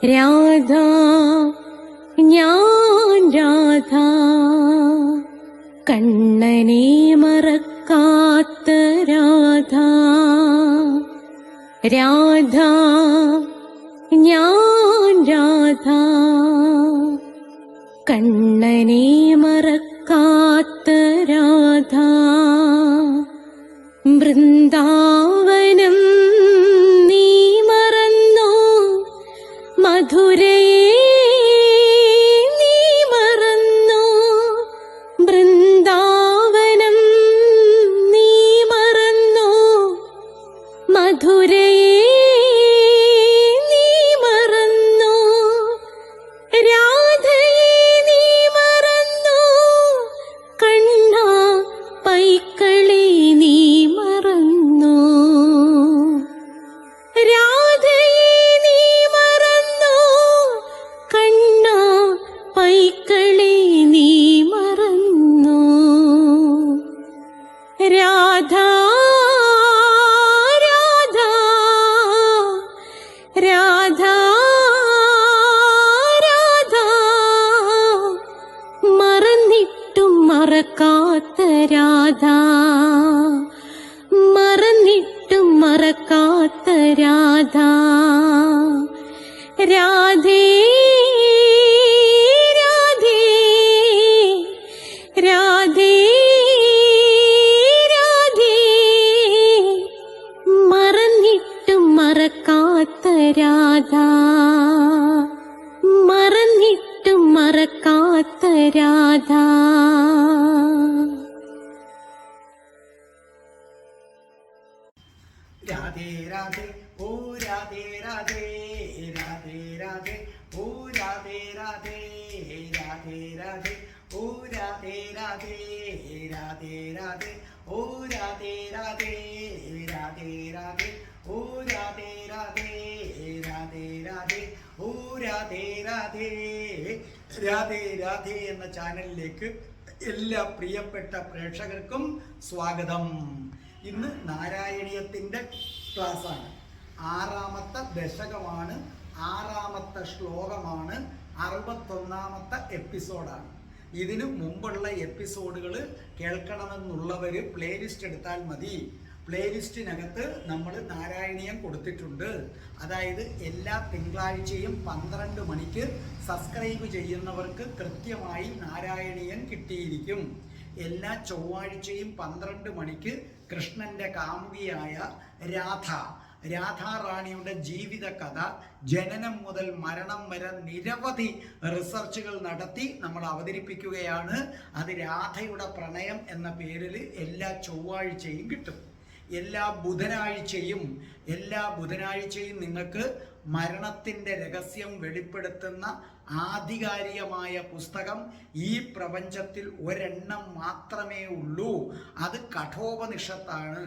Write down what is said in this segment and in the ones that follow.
രാധ ഞാൻ രാധ, കണ്ണനെ മറക്കാത്ത രാധ. രാധ ഞാൻ രാധ, കണ്ണനെ മറക്കാത്ത രാധ. വൃന്ദാവനം നീ മറന്നോ, മധുരയെ നീ മറന്നോ. വൃന്ദാവനം നീ മറന്നോ, മധുരയെ നീ മറന്നോ. രാധയെ നീ മറന്നോ, കണ്ണാ പൈക്കളെ നീ മറന്നോ. രാധയെ നീ മറന്നോ, കണ്ണാ പൈക്കളെ നീ മറന്നോ. രാധ രാധ രാധ രാധ, മറന്നിട്ടും മറക്കാത്ത രാധ, മറന്നിട്ടും മറക്കാത്ത രാധ. രാധേ രാധേ രാധേ രാധേ, മറന്നിട്ടും മറക്കാത്ത രാധ, മറന്നിട്ടും മറക്കാത്ത രാധ. രാധേ രാധേ ഓ രാധേ രാധേ, രാധേ രാധേ ഓ രാധേ രാധേ, രാധേ രാധേ ഓ രാധേ രാധേ, രാധേ രാധേ ഓ രാധേ രാധേ, രാധേ രാധേ ഓ രാധേ രാധേ, രാധേ രാധേ ഓ രാധേ രാധേ. രാധേ രാധേ എന്ന ചാനലിലേക്ക് എല്ലാ പ്രിയപ്പെട്ട പ്രേക്ഷകർക്കും സ്വാഗതം. ഇന്ന് നാരായണീയത്തിൻ്റെ ക്ലാസ്സാണ്. 6ാമത്തെ ദശകമാണ്, 6ാമത്തെ ശ്ലോകമാണ്, 61ാമത്തെ എപ്പിസോഡാണ്. ഇതിനു മുമ്പുള്ള എപ്പിസോഡുകൾ കേൾക്കണമെന്നുള്ളവർ പ്ലേലിസ്റ്റ് എടുത്താൽ മതി. പ്ലേലിസ്റ്റിനകത്ത് നമ്മൾ നാരായണീയം കൊടുത്തിട്ടുണ്ട്. അതായത് എല്ലാ തിങ്കളാഴ്ചയും 12 മണിക്ക് സബ്സ്ക്രൈബ് ചെയ്യുന്നവർക്ക് കൃത്യമായി നാരായണീയം കിട്ടിയിരിക്കും. എല്ലാ ചൊവ്വാഴ്ചയും 12 മണിക്ക് കൃഷ്ണന്റെ കാമുകിയായ രാധാറാണിയുടെ ജീവിത കഥ, ജനനം മുതൽ മരണം വരെ നിരവധി റിസർച്ചുകൾ നടത്തി നമ്മൾ അവതരിപ്പിക്കുകയാണ്. അത് രാധയുടെ പ്രണയം എന്ന പേരിൽ എല്ലാ ചൊവ്വാഴ്ചയും കിട്ടും. എല്ലാ ബുധനാഴ്ചയും നിങ്ങൾക്ക് മരണത്തിൻ്റെ രഹസ്യം വെളിപ്പെടുത്തുന്ന ആധികാരികമായ പുസ്തകം ഈ പ്രപഞ്ചത്തിൽ ഒരെണ്ണം മാത്രമേ ഉള്ളൂ. അത് കഠോപനിഷത്താണ്.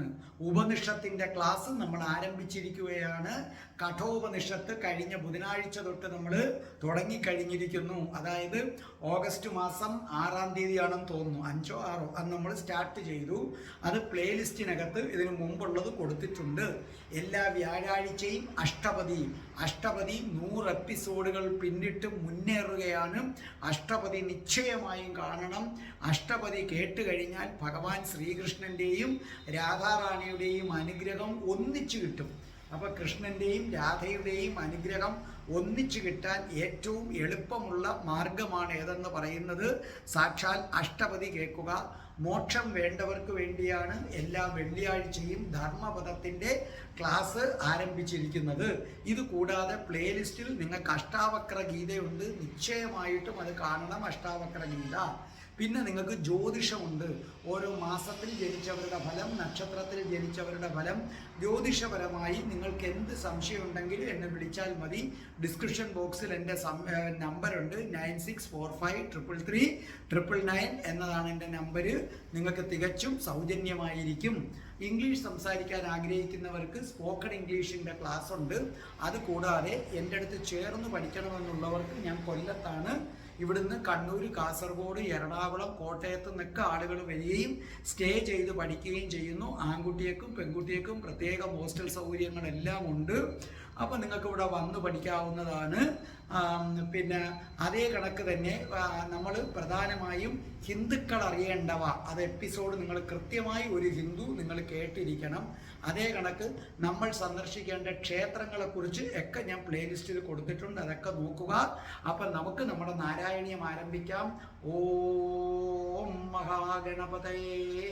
ഉപനിഷത്തിൻ്റെ ക്ലാസ് നമ്മൾ ആരംഭിച്ചിരിക്കുകയാണ്. കഠോപനിഷത്ത് കഴിഞ്ഞ ബുധനാഴ്ച തൊട്ട് നമ്മൾ തുടങ്ങിക്കഴിഞ്ഞിരിക്കുന്നു. അതായത് ഓഗസ്റ്റ് മാസം 6-ാം തീയതിയാണെന്ന് തോന്നുന്നു, 5-ഓ 6-ഓ അന്ന് നമ്മൾ സ്റ്റാർട്ട് ചെയ്തു. അത് പ്ലേലിസ്റ്റിനകത്ത് ഇതിനു മുമ്പുള്ളത് കൊടുത്തിട്ടുണ്ട്. എല്ലാ വ്യാഴാഴ്ചയും അഷ്ടപതി 100 എപ്പിസോഡുകൾ പിന്നിട്ട് മുന്നേറുകയാണ്. അഷ്ടപതി നിശ്ചയമായും കാണണം. അഷ്ടപതി കേട്ട് കഴിഞ്ഞാൽ ഭഗവാൻ ശ്രീകൃഷ്ണൻ്റെയും രാധാറാണിയുടെയും അനുഗ്രഹം ഒന്നിച്ചു കിട്ടും. അപ്പോൾ കൃഷ്ണൻ്റെയും രാധയുടെയും അനുഗ്രഹം ഒന്നിച്ചു കിട്ടാൻ ഏറ്റവും എളുപ്പമുള്ള മാർഗമാണ് ഏതെന്ന് പറയുന്നത് സാക്ഷാൽ അഷ്ടപതി കേൾക്കുക. മോക്ഷം വേണ്ടവർക്ക് വേണ്ടിയാണ് എല്ലാ വെള്ളിയാഴ്ചയും ധർമ്മപദത്തിൻ്റെ ക്ലാസ് ആരംഭിച്ചിരിക്കുന്നത്. ഇത് കൂടാതെ പ്ലേലിസ്റ്റിൽ നിങ്ങൾക്ക് അഷ്ടാവക്ര ഗീതയുണ്ട്. നിശ്ചയമായിട്ടും അത് കാണണം, അഷ്ടാവക്ര ഗീത. പിന്നെ നിങ്ങൾക്ക് ജ്യോതിഷമുണ്ട്. ഓരോ മാസത്തിൽ ജനിച്ചവരുടെ ഫലം, നക്ഷത്രത്തിൽ ജനിച്ചവരുടെ ഫലം, ജ്യോതിഷപരമായി നിങ്ങൾക്ക് എന്ത് സംശയം ഉണ്ടെങ്കിലും എന്നെ വിളിച്ചാൽ മതി. ഡിസ്ക്രിപ്ഷൻ ബോക്സിൽ എൻ്റെ നമ്പറുണ്ട്. 9645333999 എന്നതാണ് എൻ്റെ നമ്പർ. നിങ്ങൾക്ക് തികച്ചും സൗജന്യമായിരിക്കും. ഇംഗ്ലീഷ് സംസാരിക്കാൻ ആഗ്രഹിക്കുന്നവർക്ക് സ്പോക്കൺ ഇംഗ്ലീഷിൻ്റെ ക്ലാസ് ഉണ്ട്. അതുകൂടാതെ എൻ്റെ അടുത്ത് ചേർന്ന് പഠിക്കണമെന്നുള്ളവർക്ക് ഞാൻ കൊല്ലത്താണ്. ഇവിടുന്ന് കണ്ണൂർ, കാസർഗോഡ്, എറണാകുളം, കോട്ടയത്ത് നിന്നൊക്കെ ആളുകൾ വരികയും സ്റ്റേ ചെയ്ത് പഠിക്കുകയും ചെയ്യുന്നു. ആൺകുട്ടികൾക്കും പെൺകുട്ടികൾക്കും പ്രത്യേക ഹോസ്റ്റൽ സൗകര്യങ്ങളെല്ലാം ഉണ്ട്. അപ്പോൾ നിങ്ങൾക്ക് ഇവിടെ വന്ന് പഠിക്കാവുന്നതാണ്. പിന്നെ അതേ കണക്ക് തന്നെ നമ്മൾ പ്രധാനമായും ഹിന്ദുക്കൾ അറിയേണ്ടവ, അത് എപ്പിസോഡ് നിങ്ങൾ കൃത്യമായി ഒരു ഹിന്ദു നിങ്ങൾ കേട്ടിരിക്കണം. അതേ കണക്ക് നമ്മൾ സന്ദർശിക്കേണ്ട ക്ഷേത്രങ്ങളെക്കുറിച്ച് ഒക്കെ ഞാൻ പ്ലേലിസ്റ്റിൽ കൊടുത്തിട്ടുണ്ട്, അതൊക്കെ നോക്കുക. അപ്പം നമുക്ക് നമ്മുടെ നാരായണീയം ആരംഭിക്കാം. ഓം മഹാഗണപതയേ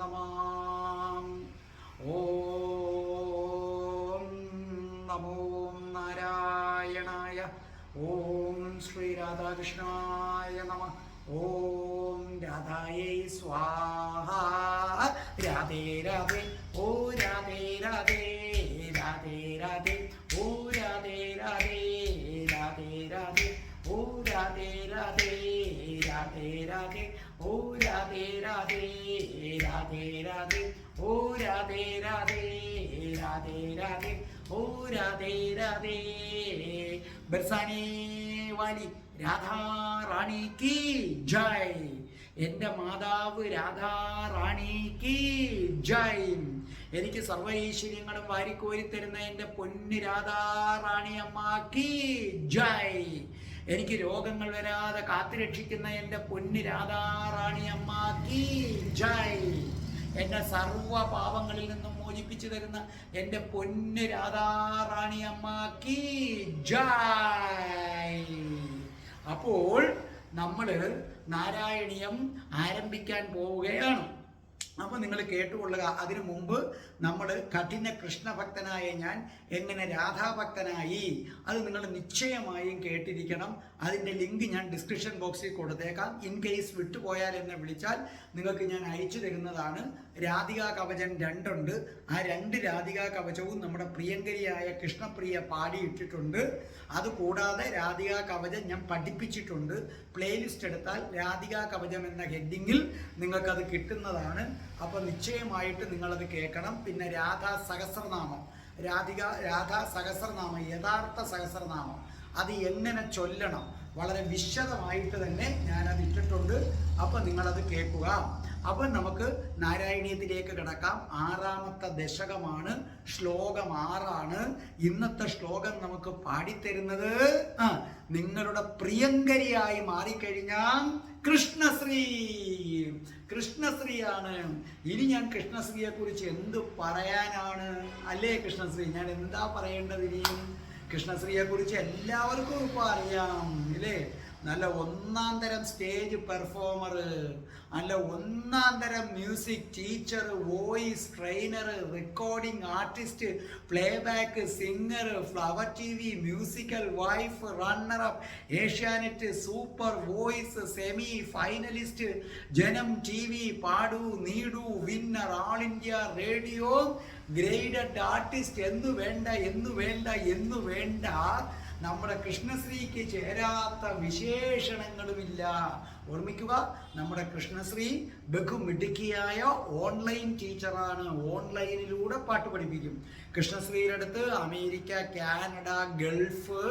നമഃ. ഓം നമോ നാരായണായ. ഓം ശ്രീ രാധാകൃഷ്ണായ നമഃ. ഓം രാധായേ സ്വാഹ. രാധേ രാധേ, ഓ രാധേ രാധേ, രാധേ രാധേ, ഓ രാധേ രാധേ, രാധേ രാധേ, ഓ രാധേ രാധേ, രാധേ രാധേ, ഓ രാധേ രാധേ, രാധേ രാധേ, ഓ രാധേ രാധേ, രാധേ രാധേ, ഓ രാധേ രാധേ. ബർസാനെ വാലി രാധാ റാണി കി ജയ്. എൻ്റെ മാതാവ് രാധാ റാണി കി ജയ്. എനിക്ക് സർവ്വ ഐശ്വര്യങ്ങളും വാരിക്കോരി തരുന്ന എൻ്റെ പൊന്നു രാധാ റാണി അമ്മ കി ജയ്. എനിക്ക് രോഗങ്ങൾ വരാതെ കാത്തുരക്ഷിക്കുന്ന എൻ്റെ പൊന്നു രാധാ റാണി അമ്മ കി ജയ്. എന്നെ സർവ്വ പാപങ്ങളിൽ നിന്നും മോചിപ്പിച്ചു തരുന്ന എൻ്റെ പൊന്നു രാധാ റാണി അമ്മ കി ജയ്. അപ്പോൾ നമ്മൾ നാരായണീയം ആരംഭിക്കാൻ പോവുകയാണ്. അപ്പോൾ നിങ്ങൾ കേട്ടുകൊള്ളുക. അതിനു മുമ്പ് നമ്മൾ കഠിന കൃഷ്ണഭക്തനായ ഞാൻ എങ്ങനെ രാധാഭക്തനായി, അത് നിങ്ങൾ നിശ്ചയമായും കേട്ടിരിക്കണം. അതിൻ്റെ ലിങ്ക് ഞാൻ ഡിസ്ക്രിപ്ഷൻ ബോക്സിൽ കൊടുത്തേക്കാം. ഇൻ കേസ് വിട്ടുപോയാൽ എന്നെ വിളിച്ചാൽ നിങ്ങൾക്ക് ഞാൻ അയച്ചു തരുന്നതാണ്. രാധികാ കവചം 2 ഉണ്ട്. ആ 2 രാധികാ കവചവും നമ്മുടെ പ്രിയങ്കരിയായ കൃഷ്ണപ്രിയ പാടിയിട്ടിട്ടുണ്ട്. അതുകൂടാതെ രാധികാ കവചം ഞാൻ പഠിപ്പിച്ചിട്ടുണ്ട്. പ്ലേലിസ്റ്റ് എടുത്താൽ രാധികാ കവചം എന്ന ഹെഡിങ്ങിൽ നിങ്ങൾക്കത് കിട്ടുന്നതാണ്. അപ്പോൾ നിശ്ചയമായിട്ട് നിങ്ങളത് കേൾക്കണം. പിന്നെ രാധാ സഹസ്രനാമം, രാധാ സഹസ്രനാമം, യഥാർത്ഥ സഹസ്രനാമം അത് എങ്ങനെ ചൊല്ലണം വളരെ വിശദമായിട്ട് തന്നെ ഞാനത് ഇട്ടിട്ടുണ്ട്. അപ്പം നിങ്ങളത് കേൾക്കുക. അപ്പം നമുക്ക് നാരായണീയത്തിലേക്ക് കിടക്കാം. 6ാമത്തെ ദശകമാണ്, ശ്ലോകം 6 ഇന്നത്തെ ശ്ലോകം നമുക്ക് പാടിത്തരുന്നത് നിങ്ങളുടെ പ്രിയങ്കരിയായി മാറിക്കഴിഞ്ഞാൽ കൃഷ്ണശ്രീ. കൃഷ്ണശ്രീയാണ്. ഇനി ഞാൻ കൃഷ്ണശ്രീയെ കുറിച്ച് എന്ത് പറയാനാണ് അല്ലേ? കൃഷ്ണശ്രീ ഞാൻ എന്താ പറയേണ്ടത് ഇനിയും? കൃഷ്ണശ്രീയെ കുറിച്ച് എല്ലാവർക്കും ഇപ്പോൾ അറിയാം ഇല്ലേ? നല്ല 1-ാം തരം സ്റ്റേജ് പെർഫോമർ, നല്ല 1-ാം തരം music teacher, voice trainer, recording artist, playback singer, flower TV musical wife, runner-up, Asianet super voice semi finalist, ജനം TV പാടൂ നീടൂ വിന്നർ, ആൾ ഇന്ത്യ റേഡിയോ ഗ്രേഡഡ് ആർട്ടിസ്റ്റ്. എന്നു വേണ്ട നമ്മുടെ കൃഷ്ണശ്രീക്ക് ചേരാത്ത വിശേഷണങ്ങളുമില്ല. ഓർമ്മിക്കുക, നമ്മുടെ കൃഷ്ണശ്രീ ബഹുമിടുക്കിയായ ഓൺലൈൻ ടീച്ചറാണ്. ഓൺലൈനിലൂടെ പാട്ട് പഠിപ്പിക്കും. കൃഷ്ണശ്രീയുടെ അടുത്ത് America, Canada, Gulf,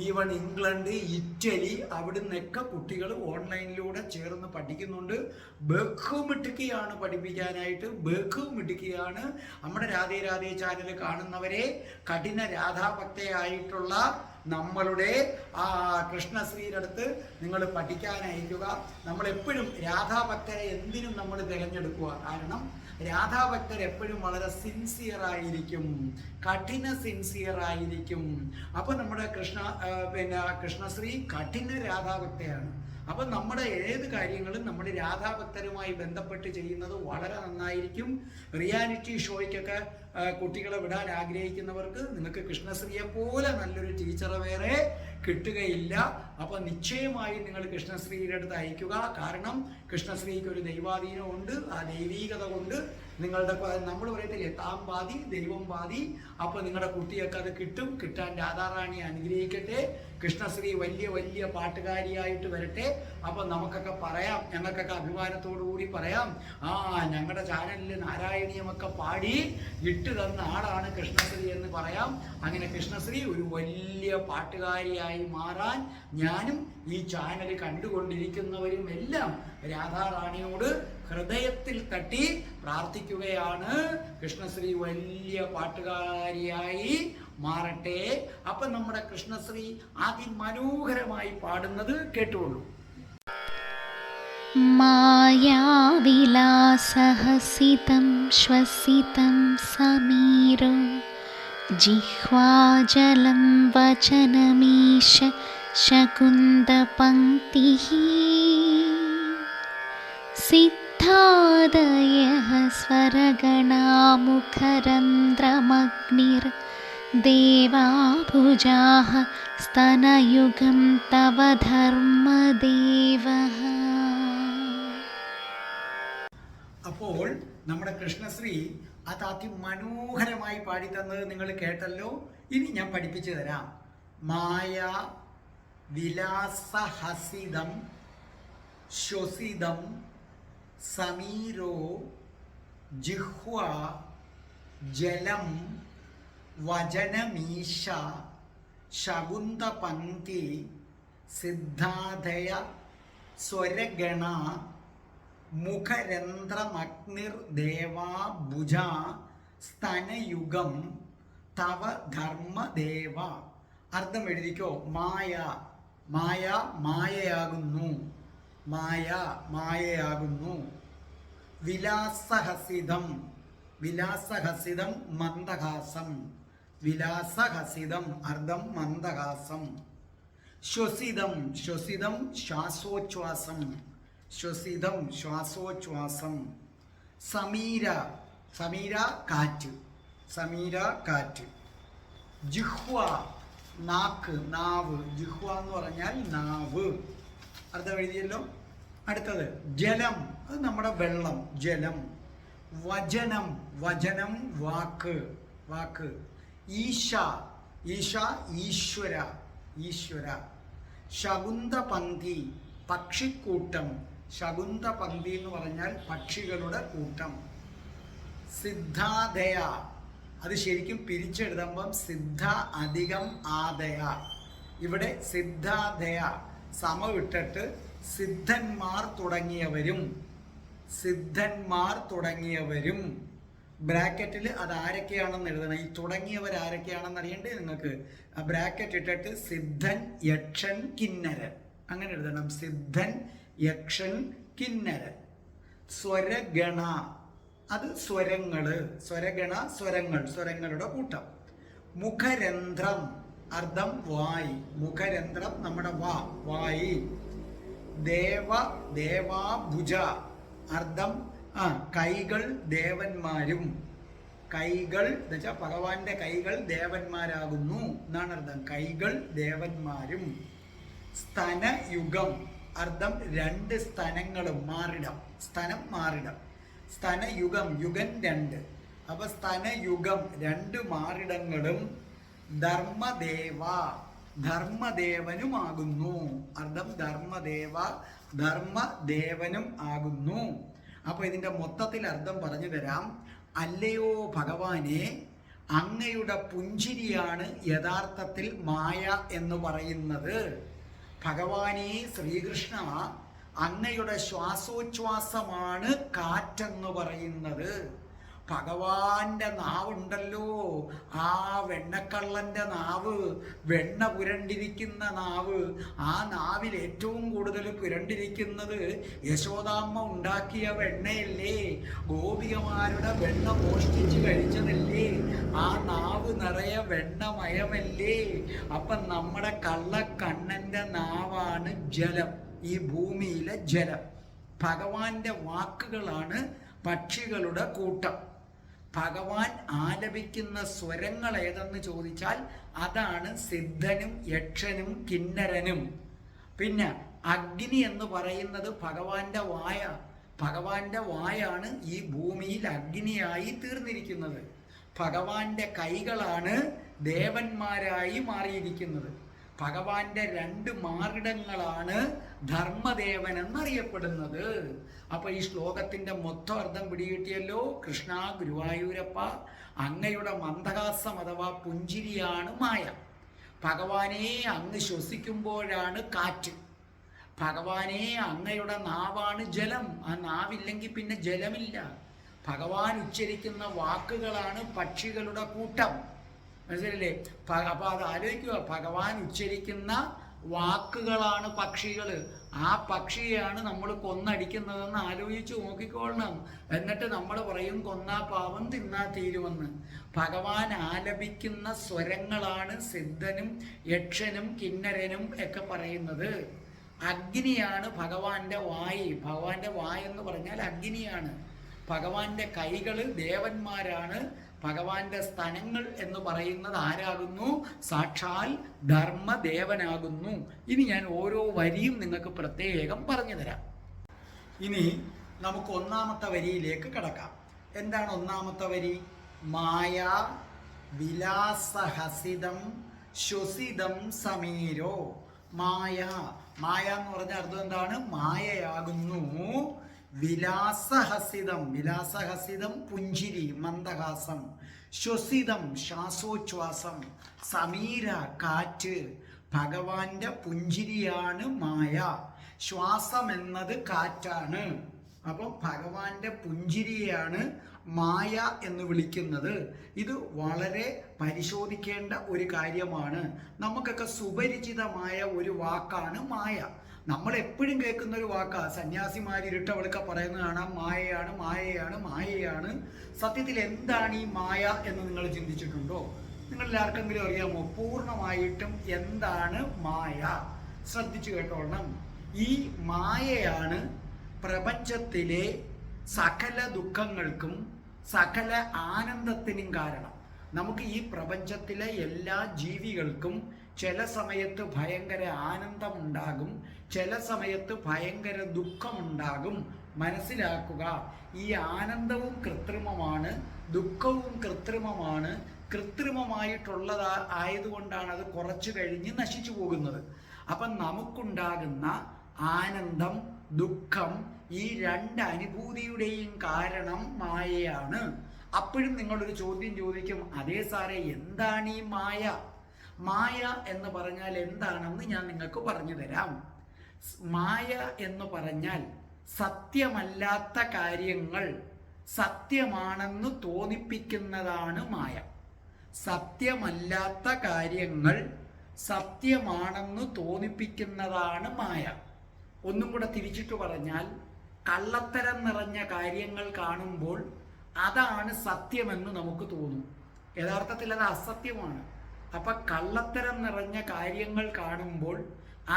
even England, Italy അവിടുന്നൊക്കെ കുട്ടികൾ ഓൺലൈനിലൂടെ ചേർന്ന് പഠിക്കുന്നുണ്ട്. ബഹുമിടുക്കിയാണ് പഠിപ്പിക്കാനായിട്ട്, ബഹുമിടുക്കിയാണ്. നമ്മുടെ രാധേ രാധേ ചാനൽ കാണുന്നവരെ കഠിന രാധാഭക്തയായിട്ടുള്ള നമ്മളുടെ കൃഷ്ണശ്രീയുടെ അടുത്ത് നിങ്ങൾ പഠിക്കാനയക്കുക. നമ്മളെപ്പോഴും രാധാഭക്തരെ എന്തിനും നമ്മൾ തിരഞ്ഞെടുക്കുക. കാരണം രാധാഭക്തർ എപ്പോഴും വളരെ സിൻസിയറായിരിക്കും, കഠിന സിൻസിയറായിരിക്കും. അപ്പോൾ നമ്മുടെ കൃഷ്ണശ്രീ കഠിന രാധാഭക്തയാണ്. അപ്പം നമ്മുടെ ഏത് കാര്യങ്ങളും നമ്മുടെ രാധാഭക്തരുമായി ബന്ധപ്പെട്ട് ചെയ്യുന്നത് വളരെ നന്നായിരിക്കും. റിയാലിറ്റി ഷോയ്ക്കൊക്കെ കുട്ടികളെ വിടാൻ ആഗ്രഹിക്കുന്നവർക്ക് നിങ്ങൾക്ക് കൃഷ്ണശ്രീയെ പോലെ നല്ലൊരു ടീച്ചറെ വേറെ കിട്ടുകയില്ല. അപ്പം നിശ്ചയമായും നിങ്ങൾ കൃഷ്ണശ്രീയുടെ അടുത്ത് അയക്കുക. കാരണം കൃഷ്ണശ്രീക്ക് ഒരു ദൈവാധീനമുണ്ട്. ആ ദൈവീകത കൊണ്ട് നിങ്ങളുടെ, നമ്മൾ പറയത്തില്ലേ താൻ പാതി ദൈവം പാതി. അപ്പോൾ നിങ്ങളുടെ കുട്ടിയൊക്കെ അത് കിട്ടും. കിട്ടാൻ രാധാറാണി അനുഗ്രഹിക്കട്ടെ. കൃഷ്ണശ്രീ വലിയ വലിയ പാട്ടുകാരിയായിട്ട് വരട്ടെ. അപ്പം നമുക്കൊക്കെ പറയാം, ഞങ്ങൾക്കൊക്കെ അഭിമാനത്തോടു കൂടി പറയാം, ഞങ്ങളുടെ ചാനലിൽ നാരായണീയമൊക്കെ പാടി ഇട്ട് തന്ന ആളാണ് കൃഷ്ണശ്രീ എന്ന് പറയാം. അങ്ങനെ കൃഷ്ണശ്രീ ഒരു വലിയ പാട്ടുകാരിയായി മാറാൻ ഞാനും ഈ ചാനൽ കണ്ടുകൊണ്ടിരിക്കുന്നവരും എല്ലാം രാധാറാണിയോട് ഹൃദയത്തിൽ തട്ടി പ്രാർത്ഥിക്കുകയാണ്. കൃഷ്ണശ്രീ വലിയ പാട്ടുകാരിയായി മാറട്ടെ. അപ്പൊ നമ്മുടെ കൃഷ്ണശ്രീ അതിമനോഹരമായി പാടുന്നത് കേട്ടുകൊള്ളൂ. മായാവിലാസഹസിതം ശ്വസിതം സമീരോ ജിഹ്വാജലം വചനമീശ ശകുന്തപംക്തിഃ സിദ്ധാദയഃ സ്വരഗണാമുഖരന്ധ്രമഗ്നിർ ദേവാഭുജാഃ സ്തനയുഗം തവ ധർമ്മദേവഃ. അപ്പോൾ നമ്മുടെ കൃഷ്ണശ്രീ അത് അതിമനോഹരമായി പാടിത്തന്നത് നിങ്ങൾ കേട്ടല്ലോ. ഇനി ഞാൻ പഠിപ്പിച്ചു തരാം. മായ വിലാസഹസിതം ശ്വസിതം സമീരോ ജിഹ്വ ജലം വചനമീശ ശകുന്തപംക്തി സിദ്ധാധയ സ്വരഗണ മുഖരന്ധ്രമഗ്നിർദേവാ ഭുജ സ്തനയുഗം തവ ധർമ്മദേവ. അർത്ഥം എഴുതിക്കോ. മായ മായ മായയാകുന്നു, മായ മായയാകുന്നു. വിലാസഹസിതം വിലാസഹസിതം മന്ദഹാസം, വിലാസഹസിതം അർത്ഥം മന്ദഹാസം. ശ്വസിതം ശ്വസിതം ശ്വാസോച്ഛ്വാസം, ശ്വസിതം ശ്വാസോച്ഛ്വാസം. സമീര സമീര കാറ്റ്, സമീര കാറ്റ്. ജിഹ്വ നാക്ക് നാവ്, ജിഹ്വ എന്ന് പറഞ്ഞാൽ നാവ്. അർത്ഥം എഴുതിയല്ലോ. അടുത്തത് ജലം, അത് നമ്മുടെ വെള്ളം, ജലം. വചനം വചനം വാക്ക്, വാക്ക്. ഈശ ഈശ ഈശ്വര, ഈശ്വര. ശകുന്തപംക്തി പക്ഷിക്കൂട്ടം, ശകുന്തപംക്തി എന്ന് പറഞ്ഞാൽ പക്ഷികളുടെ കൂട്ടം. സിദ്ധാദയ, അത് ശരിക്കും പിരിച്ചെഴുതുമ്പം സിദ്ധ അധികം ആദയ. ഇവിടെ സിദ്ധാദയ സമവിട്ടിട്ട് സിദ്ധന്മാർ തുടങ്ങിയവരും, സിദ്ധന്മാർ തുടങ്ങിയവരും. ബ്രാക്കറ്റിൽ അത് ആരൊക്കെയാണെന്ന് എഴുതണം. ഈ തുടങ്ങിയവർ ആരൊക്കെയാണെന്ന് അറിയണ്ടേ നിങ്ങൾക്ക്? ബ്രാക്കറ്റ് ഇട്ടിട്ട് സിദ്ധൻ യക്ഷൻ കിന്നരൻ അങ്ങനെ എഴുതണം. സിദ്ധൻ യക്ഷൻ കിന്നരൻ. സ്വരഗണ, അത് സ്വരങ്ങള്, സ്വരഗണ സ്വരങ്ങൾ, സ്വരങ്ങളുടെ കൂട്ടം. മുഖരന്ധ്രം അർത്ഥം വായ്, മുഖരന്ധ്രം നമ്മുടെ വായി. ദേവ ദേവാഭുജ അർത്ഥം കൈകൾ ദേവന്മാരും, കൈകൾ എന്ന് വെച്ചാൽ ഭഗവാന്റെ കൈകൾ ദേവന്മാരാകുന്നു എന്നാണ് അർത്ഥം. കൈകൾ ദേവന്മാരും. സ്തനയുഗം അർത്ഥം രണ്ട് സ്തനങ്ങളും, മാറിടം, സ്തനം മാറിടം. സ്തനയുഗം യുഗം രണ്ട്, അപ്പൊ സ്തനയുഗം രണ്ട് മാറിടങ്ങളും. ധർമ്മദേവ ധർമ്മദേവനുമാകുന്നു, അർത്ഥം ധർമ്മദേവ ധർമ്മദേവനും ആകുന്നു. അപ്പൊ ഇതിന്റെ മൊത്തത്തിൽ അർത്ഥം പറഞ്ഞു തരാം. അല്ലയോ ഭഗവാനെ, അങ്ങയുടെ പുഞ്ചിരിയാണ് യഥാർത്ഥത്തിൽ മായ എന്ന് പറയുന്നത്. ഭഗവാനെ ശ്രീകൃഷ്ണ, അങ്ങയുടെ ശ്വാസോച്ഛ്വാസമാണ് കാറ്റെന്ന് പറയുന്നത്. ഭഗവാന്റെ നാവുണ്ടല്ലോ, ആ വെണ്ണക്കള്ളന്റെ നാവ്, വെണ്ണ പുരണ്ടിരിക്കുന്ന നാവ്. ആ നാവിൽ ഏറ്റവും കൂടുതൽ പുരണ്ടിരിക്കുന്നത് യശോദാമ്മ ഉണ്ടാക്കിയ വെണ്ണയല്ലേ, ഗോപികമാരുടെ വെണ്ണ മോഷ്ടിച്ച് കഴിച്ചതല്ലേ, ആ നാവ് നിറയെ വെണ്ണമയമല്ലേ. അപ്പം നമ്മുടെ കള്ളക്കണ്ണന്റെ നാവാണ് ജലം, ഈ ഭൂമിയിലെ ജലം. ഭഗവാന്റെ വാക്കുകളാണ് പക്ഷികളുടെ കൂട്ടം. ഭഗവാൻ ആലപിക്കുന്ന സ്വരങ്ങൾ ഏതെന്ന് ചോദിച്ചാൽ അതാണ് സിദ്ധനും യക്ഷനും കിന്നരനും. പിന്നെ അഗ്നി എന്ന് പറയുന്നത് ഭഗവാന്റെ വായ, ഭഗവാന്റെ വായാണ് ഈ ഭൂമിയിൽ അഗ്നിയായി തീർന്നിരിക്കുന്നത്. ഭഗവാന്റെ കൈകളാണ് ദേവന്മാരായി മാറിയിരിക്കുന്നത്. ഭഗവാന്റെ രണ്ട് മാറിടങ്ങളാണ് ധർമ്മദേവൻ എന്നറിയപ്പെടുന്നത്. അപ്പൊ ഈ ശ്ലോകത്തിന്റെ മൊത്തം അർത്ഥം പിടികിട്ടിയല്ലോ. കൃഷ്ണ ഗുരുവായൂരപ്പ, അങ്ങയുടെ മന്ദഹാസം അഥവാ പുഞ്ചിരിയാണ് മായ. ഭഗവാനെ അങ്ങ് ശ്വസിക്കുമ്പോഴാണ് കാറ്റ്. ഭഗവാനെ അങ്ങയുടെ നാവാണ് ജലം, ആ നാവില്ലെങ്കിൽ പിന്നെ ജലമില്ല. ഭഗവാൻ ഉച്ചരിക്കുന്ന വാക്കുകളാണ് പക്ഷികളുടെ കൂട്ടം. മനസ്സിലല്ലേ? അപ്പൊ അത് ആലോചിക്കുക, ഭഗവാൻ ഉച്ചരിക്കുന്ന വാക്കുകളാണ് പക്ഷികൾ. ആ പക്ഷിയെയാണ് നമ്മൾ കൊന്നടിക്കുന്നതെന്ന് ആലോചിച്ച് നോക്കിക്കൊള്ളണം. എന്നിട്ട് നമ്മൾ പറയും കൊന്നാ പാവം തിന്നാ തീരുമെന്ന്. ഭഗവാൻ ആലപിക്കുന്ന സ്വരങ്ങളാണ് സിദ്ധനും യക്ഷനും കിന്നരനും ഒക്കെ പറയുന്നത്. അഗ്നിയാണ് ഭഗവാന്റെ വായ്. ഭഗവാന്റെ വായ് എന്ന് പറഞ്ഞാൽ അഗ്നിയാണ്. ഭഗവാന്റെ കൈകൾ ദേവന്മാരാണ്. ഭഗവാന്റെ സ്തനങ്ങൾ എന്ന് പറയുന്നത് ആരാകുന്നു? സാക്ഷാൽ ധർമ്മദേവനാകുന്നു. ഇനി ഞാൻ ഓരോ വരിയും നിങ്ങൾക്ക് പ്രത്യേകം പറഞ്ഞു തരാം. ഇനി നമുക്ക് ഒന്നാമത്തെ വരിയിലേക്ക് കടക്കാം. എന്താണ് ഒന്നാമത്തെ വരി? മായ വിലാസഹസിതം ശ്വസിതം സമീരോ. മായ, മായ എന്ന് പറഞ്ഞ അർത്ഥം എന്താണ്? മായയാകുന്നു. വിലാസഹസിതം, വിലാസഹസിതം പുഞ്ചിരി, മന്ദഹാസം. ശ്വസിതം ശ്വാസോച്ഛ്വാസം. സമീര കാറ്റ്. ഭഗവാന്റെ പുഞ്ചിരിയാണ് മായ. ശ്വാസം എന്നത് കാറ്റാണ്. അപ്പം ഭഗവാന്റെ പുഞ്ചിരിയാണ് മായ എന്ന് വിളിക്കുന്നത്. ഇത് വളരെ പരിശോധിക്കേണ്ട ഒരു കാര്യമാണ്. നമുക്കൊക്കെ സുപരിചിതമായ ഒരു വാക്കാണ് മായ. നമ്മൾ എപ്പോഴും കേൾക്കുന്ന ഒരു വാക്കാണ്. സന്യാസിമാർ ഇരുട്ടവളൊക്കെ പറയുന്നത് കാണാം, മായയാണ് മായയാണ് മായയാണ്. സത്യത്തിൽ എന്താണ് ഈ മായ എന്ന് നിങ്ങൾ ചിന്തിച്ചിട്ടുണ്ടോ? നിങ്ങളിൽ ആർക്കെങ്കിലും അറിയാമോ പൂർണ്ണമായിട്ടും എന്താണ് മായ? ശ്രദ്ധിച്ചു കേട്ടോളണം. ഈ മായയാണ് പ്രപഞ്ചത്തിലെ സകല ദുഃഖങ്ങൾക്കും സകല ആനന്ദത്തിനും കാരണം. നമുക്ക് ഈ പ്രപഞ്ചത്തിലെ എല്ലാ ജീവികൾക്കും ചില സമയത്ത് ഭയങ്കര ആനന്ദമുണ്ടാകും, ചില സമയത്ത് ഭയങ്കര ദുഃഖമുണ്ടാകും. മനസ്സിലാക്കുക, ഈ ആനന്ദവും കൃത്രിമമാണ്, ദുഃഖവും കൃത്രിമമാണ്. കൃത്രിമമായിട്ടുള്ളത് ആയതുകൊണ്ടാണ് അത് കുറച്ചു കഴിഞ്ഞ് നശിച്ചു പോകുന്നത്. അപ്പം നമുക്കുണ്ടാകുന്ന ആനന്ദം, ദുഃഖം, ഈ രണ്ട് അനുഭൂതിയുടെയും കാരണം മായയാണ്. അപ്പോഴും നിങ്ങളൊരു ചോദ്യം ചോദിക്കും, അതേ സാറേ എന്താണ് ഈ മായ? മായ എന്ന് പറഞ്ഞാൽ എന്താണെന്ന് ഞാൻ നിങ്ങൾക്ക് പറഞ്ഞു തരാം. മായ എന്ന് പറഞ്ഞാൽ സത്യമല്ലാത്ത കാര്യങ്ങൾ സത്യമാണെന്ന് തോന്നിപ്പിക്കുന്നതാണ് മായ. സത്യമല്ലാത്ത കാര്യങ്ങൾ സത്യമാണെന്ന് തോന്നിപ്പിക്കുന്നതാണ് മായ. ഒന്നും കൂടെ തിരിച്ചിട്ട് പറഞ്ഞാൽ, കള്ളത്തരം നിറഞ്ഞ കാര്യങ്ങൾ കാണുമ്പോൾ അതാണ് സത്യമെന്ന് നമുക്ക് തോന്നും. യഥാർത്ഥത്തിൽ അത് അസത്യമാണ്. അപ്പൊ കള്ളത്തരം നിറഞ്ഞ കാര്യങ്ങൾ കാണുമ്പോൾ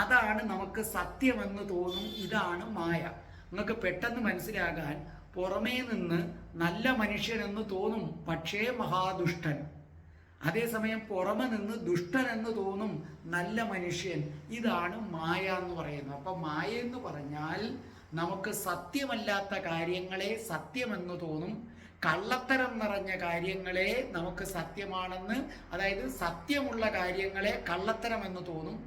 അതാണ് നമുക്ക് സത്യമെന്ന് തോന്നും. ഇതാണ് മായ. നിങ്ങൾക്ക് പെട്ടെന്ന് മനസ്സിലാകാൻ, പുറമേ നിന്ന് നല്ല മനുഷ്യനെന്ന് തോന്നും, പക്ഷേ മഹാദുഷ്ടൻ. അതേസമയം പുറമെ നിന്ന് ദുഷ്ടൻ എന്ന് തോന്നും, നല്ല മനുഷ്യൻ. ഇതാണ് മായ എന്ന് പറയുന്നത്. അപ്പൊ മായ എന്ന് പറഞ്ഞാൽ നമുക്ക് സത്യമല്ലാത്ത കാര്യങ്ങളെ സത്യമെന്ന് തോന്നും, കള്ളത്തരം നിറഞ്ഞ കാര്യങ്ങളെ നമുക്ക് സത്യമാണെന്ന്, അതായത് സത്യമുള്ള കാര്യങ്ങളെ കള്ളത്തരം എന്ന് തോന്നും,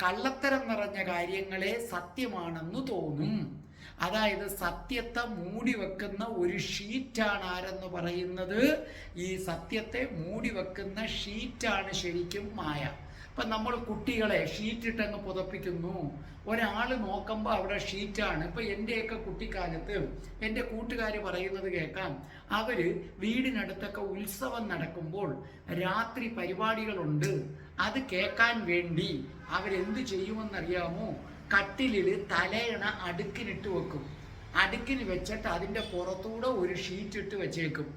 കള്ളത്തരം നിറഞ്ഞ കാര്യങ്ങളെ സത്യമാണെന്ന് തോന്നും. അതായത് സത്യത്തെ മൂടി വെക്കുന്ന ഒരു ഷീറ്റാണ് ആരെന്ന് പറയുന്നത്? ഈ സത്യത്തെ മൂടി വെക്കുന്ന ഷീറ്റാണ് ശരിക്കും മായ. ഇപ്പം നമ്മൾ കുട്ടികളെ ഷീറ്റിട്ടങ്ങ് പുതപ്പിക്കുന്നു. ഒരാൾ നോക്കുമ്പോൾ അവിടെ ഷീറ്റാണ്. ഇപ്പം എൻ്റെയൊക്കെ കുട്ടിക്കാലത്ത് എൻ്റെ കൂട്ടുകാർ പറയുന്നത് കേൾക്കാം. അവർ വീടിനടുത്തൊക്കെ ഉത്സവം നടക്കുമ്പോൾ രാത്രി പരിപാടികളുണ്ട്, അത് കേൾക്കാൻ വേണ്ടി അവരെന്ത് ചെയ്യുമെന്നറിയാമോ? കട്ടിലിൽ തലയണ അടുക്കിനിട്ട് വെക്കും. അടുക്കിന് വെച്ചിട്ട് അതിൻ്റെ പുറത്തൂടെ ഒരു ഷീറ്റ് ഇട്ട് വെച്ചേക്കും.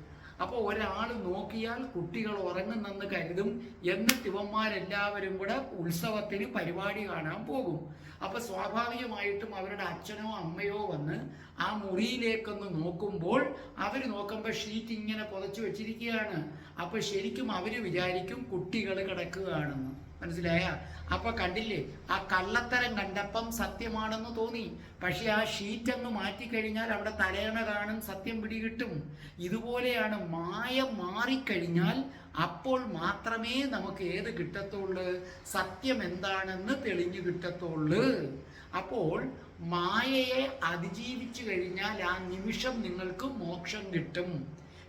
അപ്പോൾ ഒരാൾ നോക്കിയാൽ കുട്ടികൾ ഉറങ്ങുന്നെന്ന് കരുതും. എന്നിട്ട് ഇവന്മാരെല്ലാവരും കൂടെ ഉത്സവത്തിന് പരിപാടി കാണാൻ പോകും. അപ്പോൾ സ്വാഭാവികമായിട്ടും അവരുടെ അച്ഛനോ അമ്മയോ വന്ന് ആ മുറിയിലേക്കൊന്ന് നോക്കുമ്പോൾ അവർ നോക്കുമ്പോൾ ഷീറ്റ് ഇങ്ങനെ പുതച്ചു വെച്ചിരിക്കുകയാണ്. അപ്പോൾ ശരിക്കും അവർ വിചാരിക്കും കുട്ടികൾ കിടക്കുകയാണെന്ന്. മനസ്സിലായ? അപ്പൊ കണ്ടില്ലേ, ആ കള്ളത്തരം കണ്ടപ്പം സത്യമാണെന്ന് തോന്നി. പക്ഷെ ആ ഷീറ്റ് അങ്ങ് മാറ്റിക്കഴിഞ്ഞാൽ അവിടെ തലയണ കാണും, സത്യം പിടികിട്ടും. ഇതുപോലെയാണ് മായ മാറിക്കഴിഞ്ഞാൽ അപ്പോൾ മാത്രമേ നമുക്ക് ഏത് കിട്ടത്തുള്ളൂ? സത്യം എന്താണെന്ന് തെളിഞ്ഞു കിട്ടത്തുള്ളൂ. അപ്പോൾ മായയെ അതിജീവിച്ചു കഴിഞ്ഞാൽ ആ നിമിഷം നിങ്ങൾക്ക് മോക്ഷം കിട്ടും.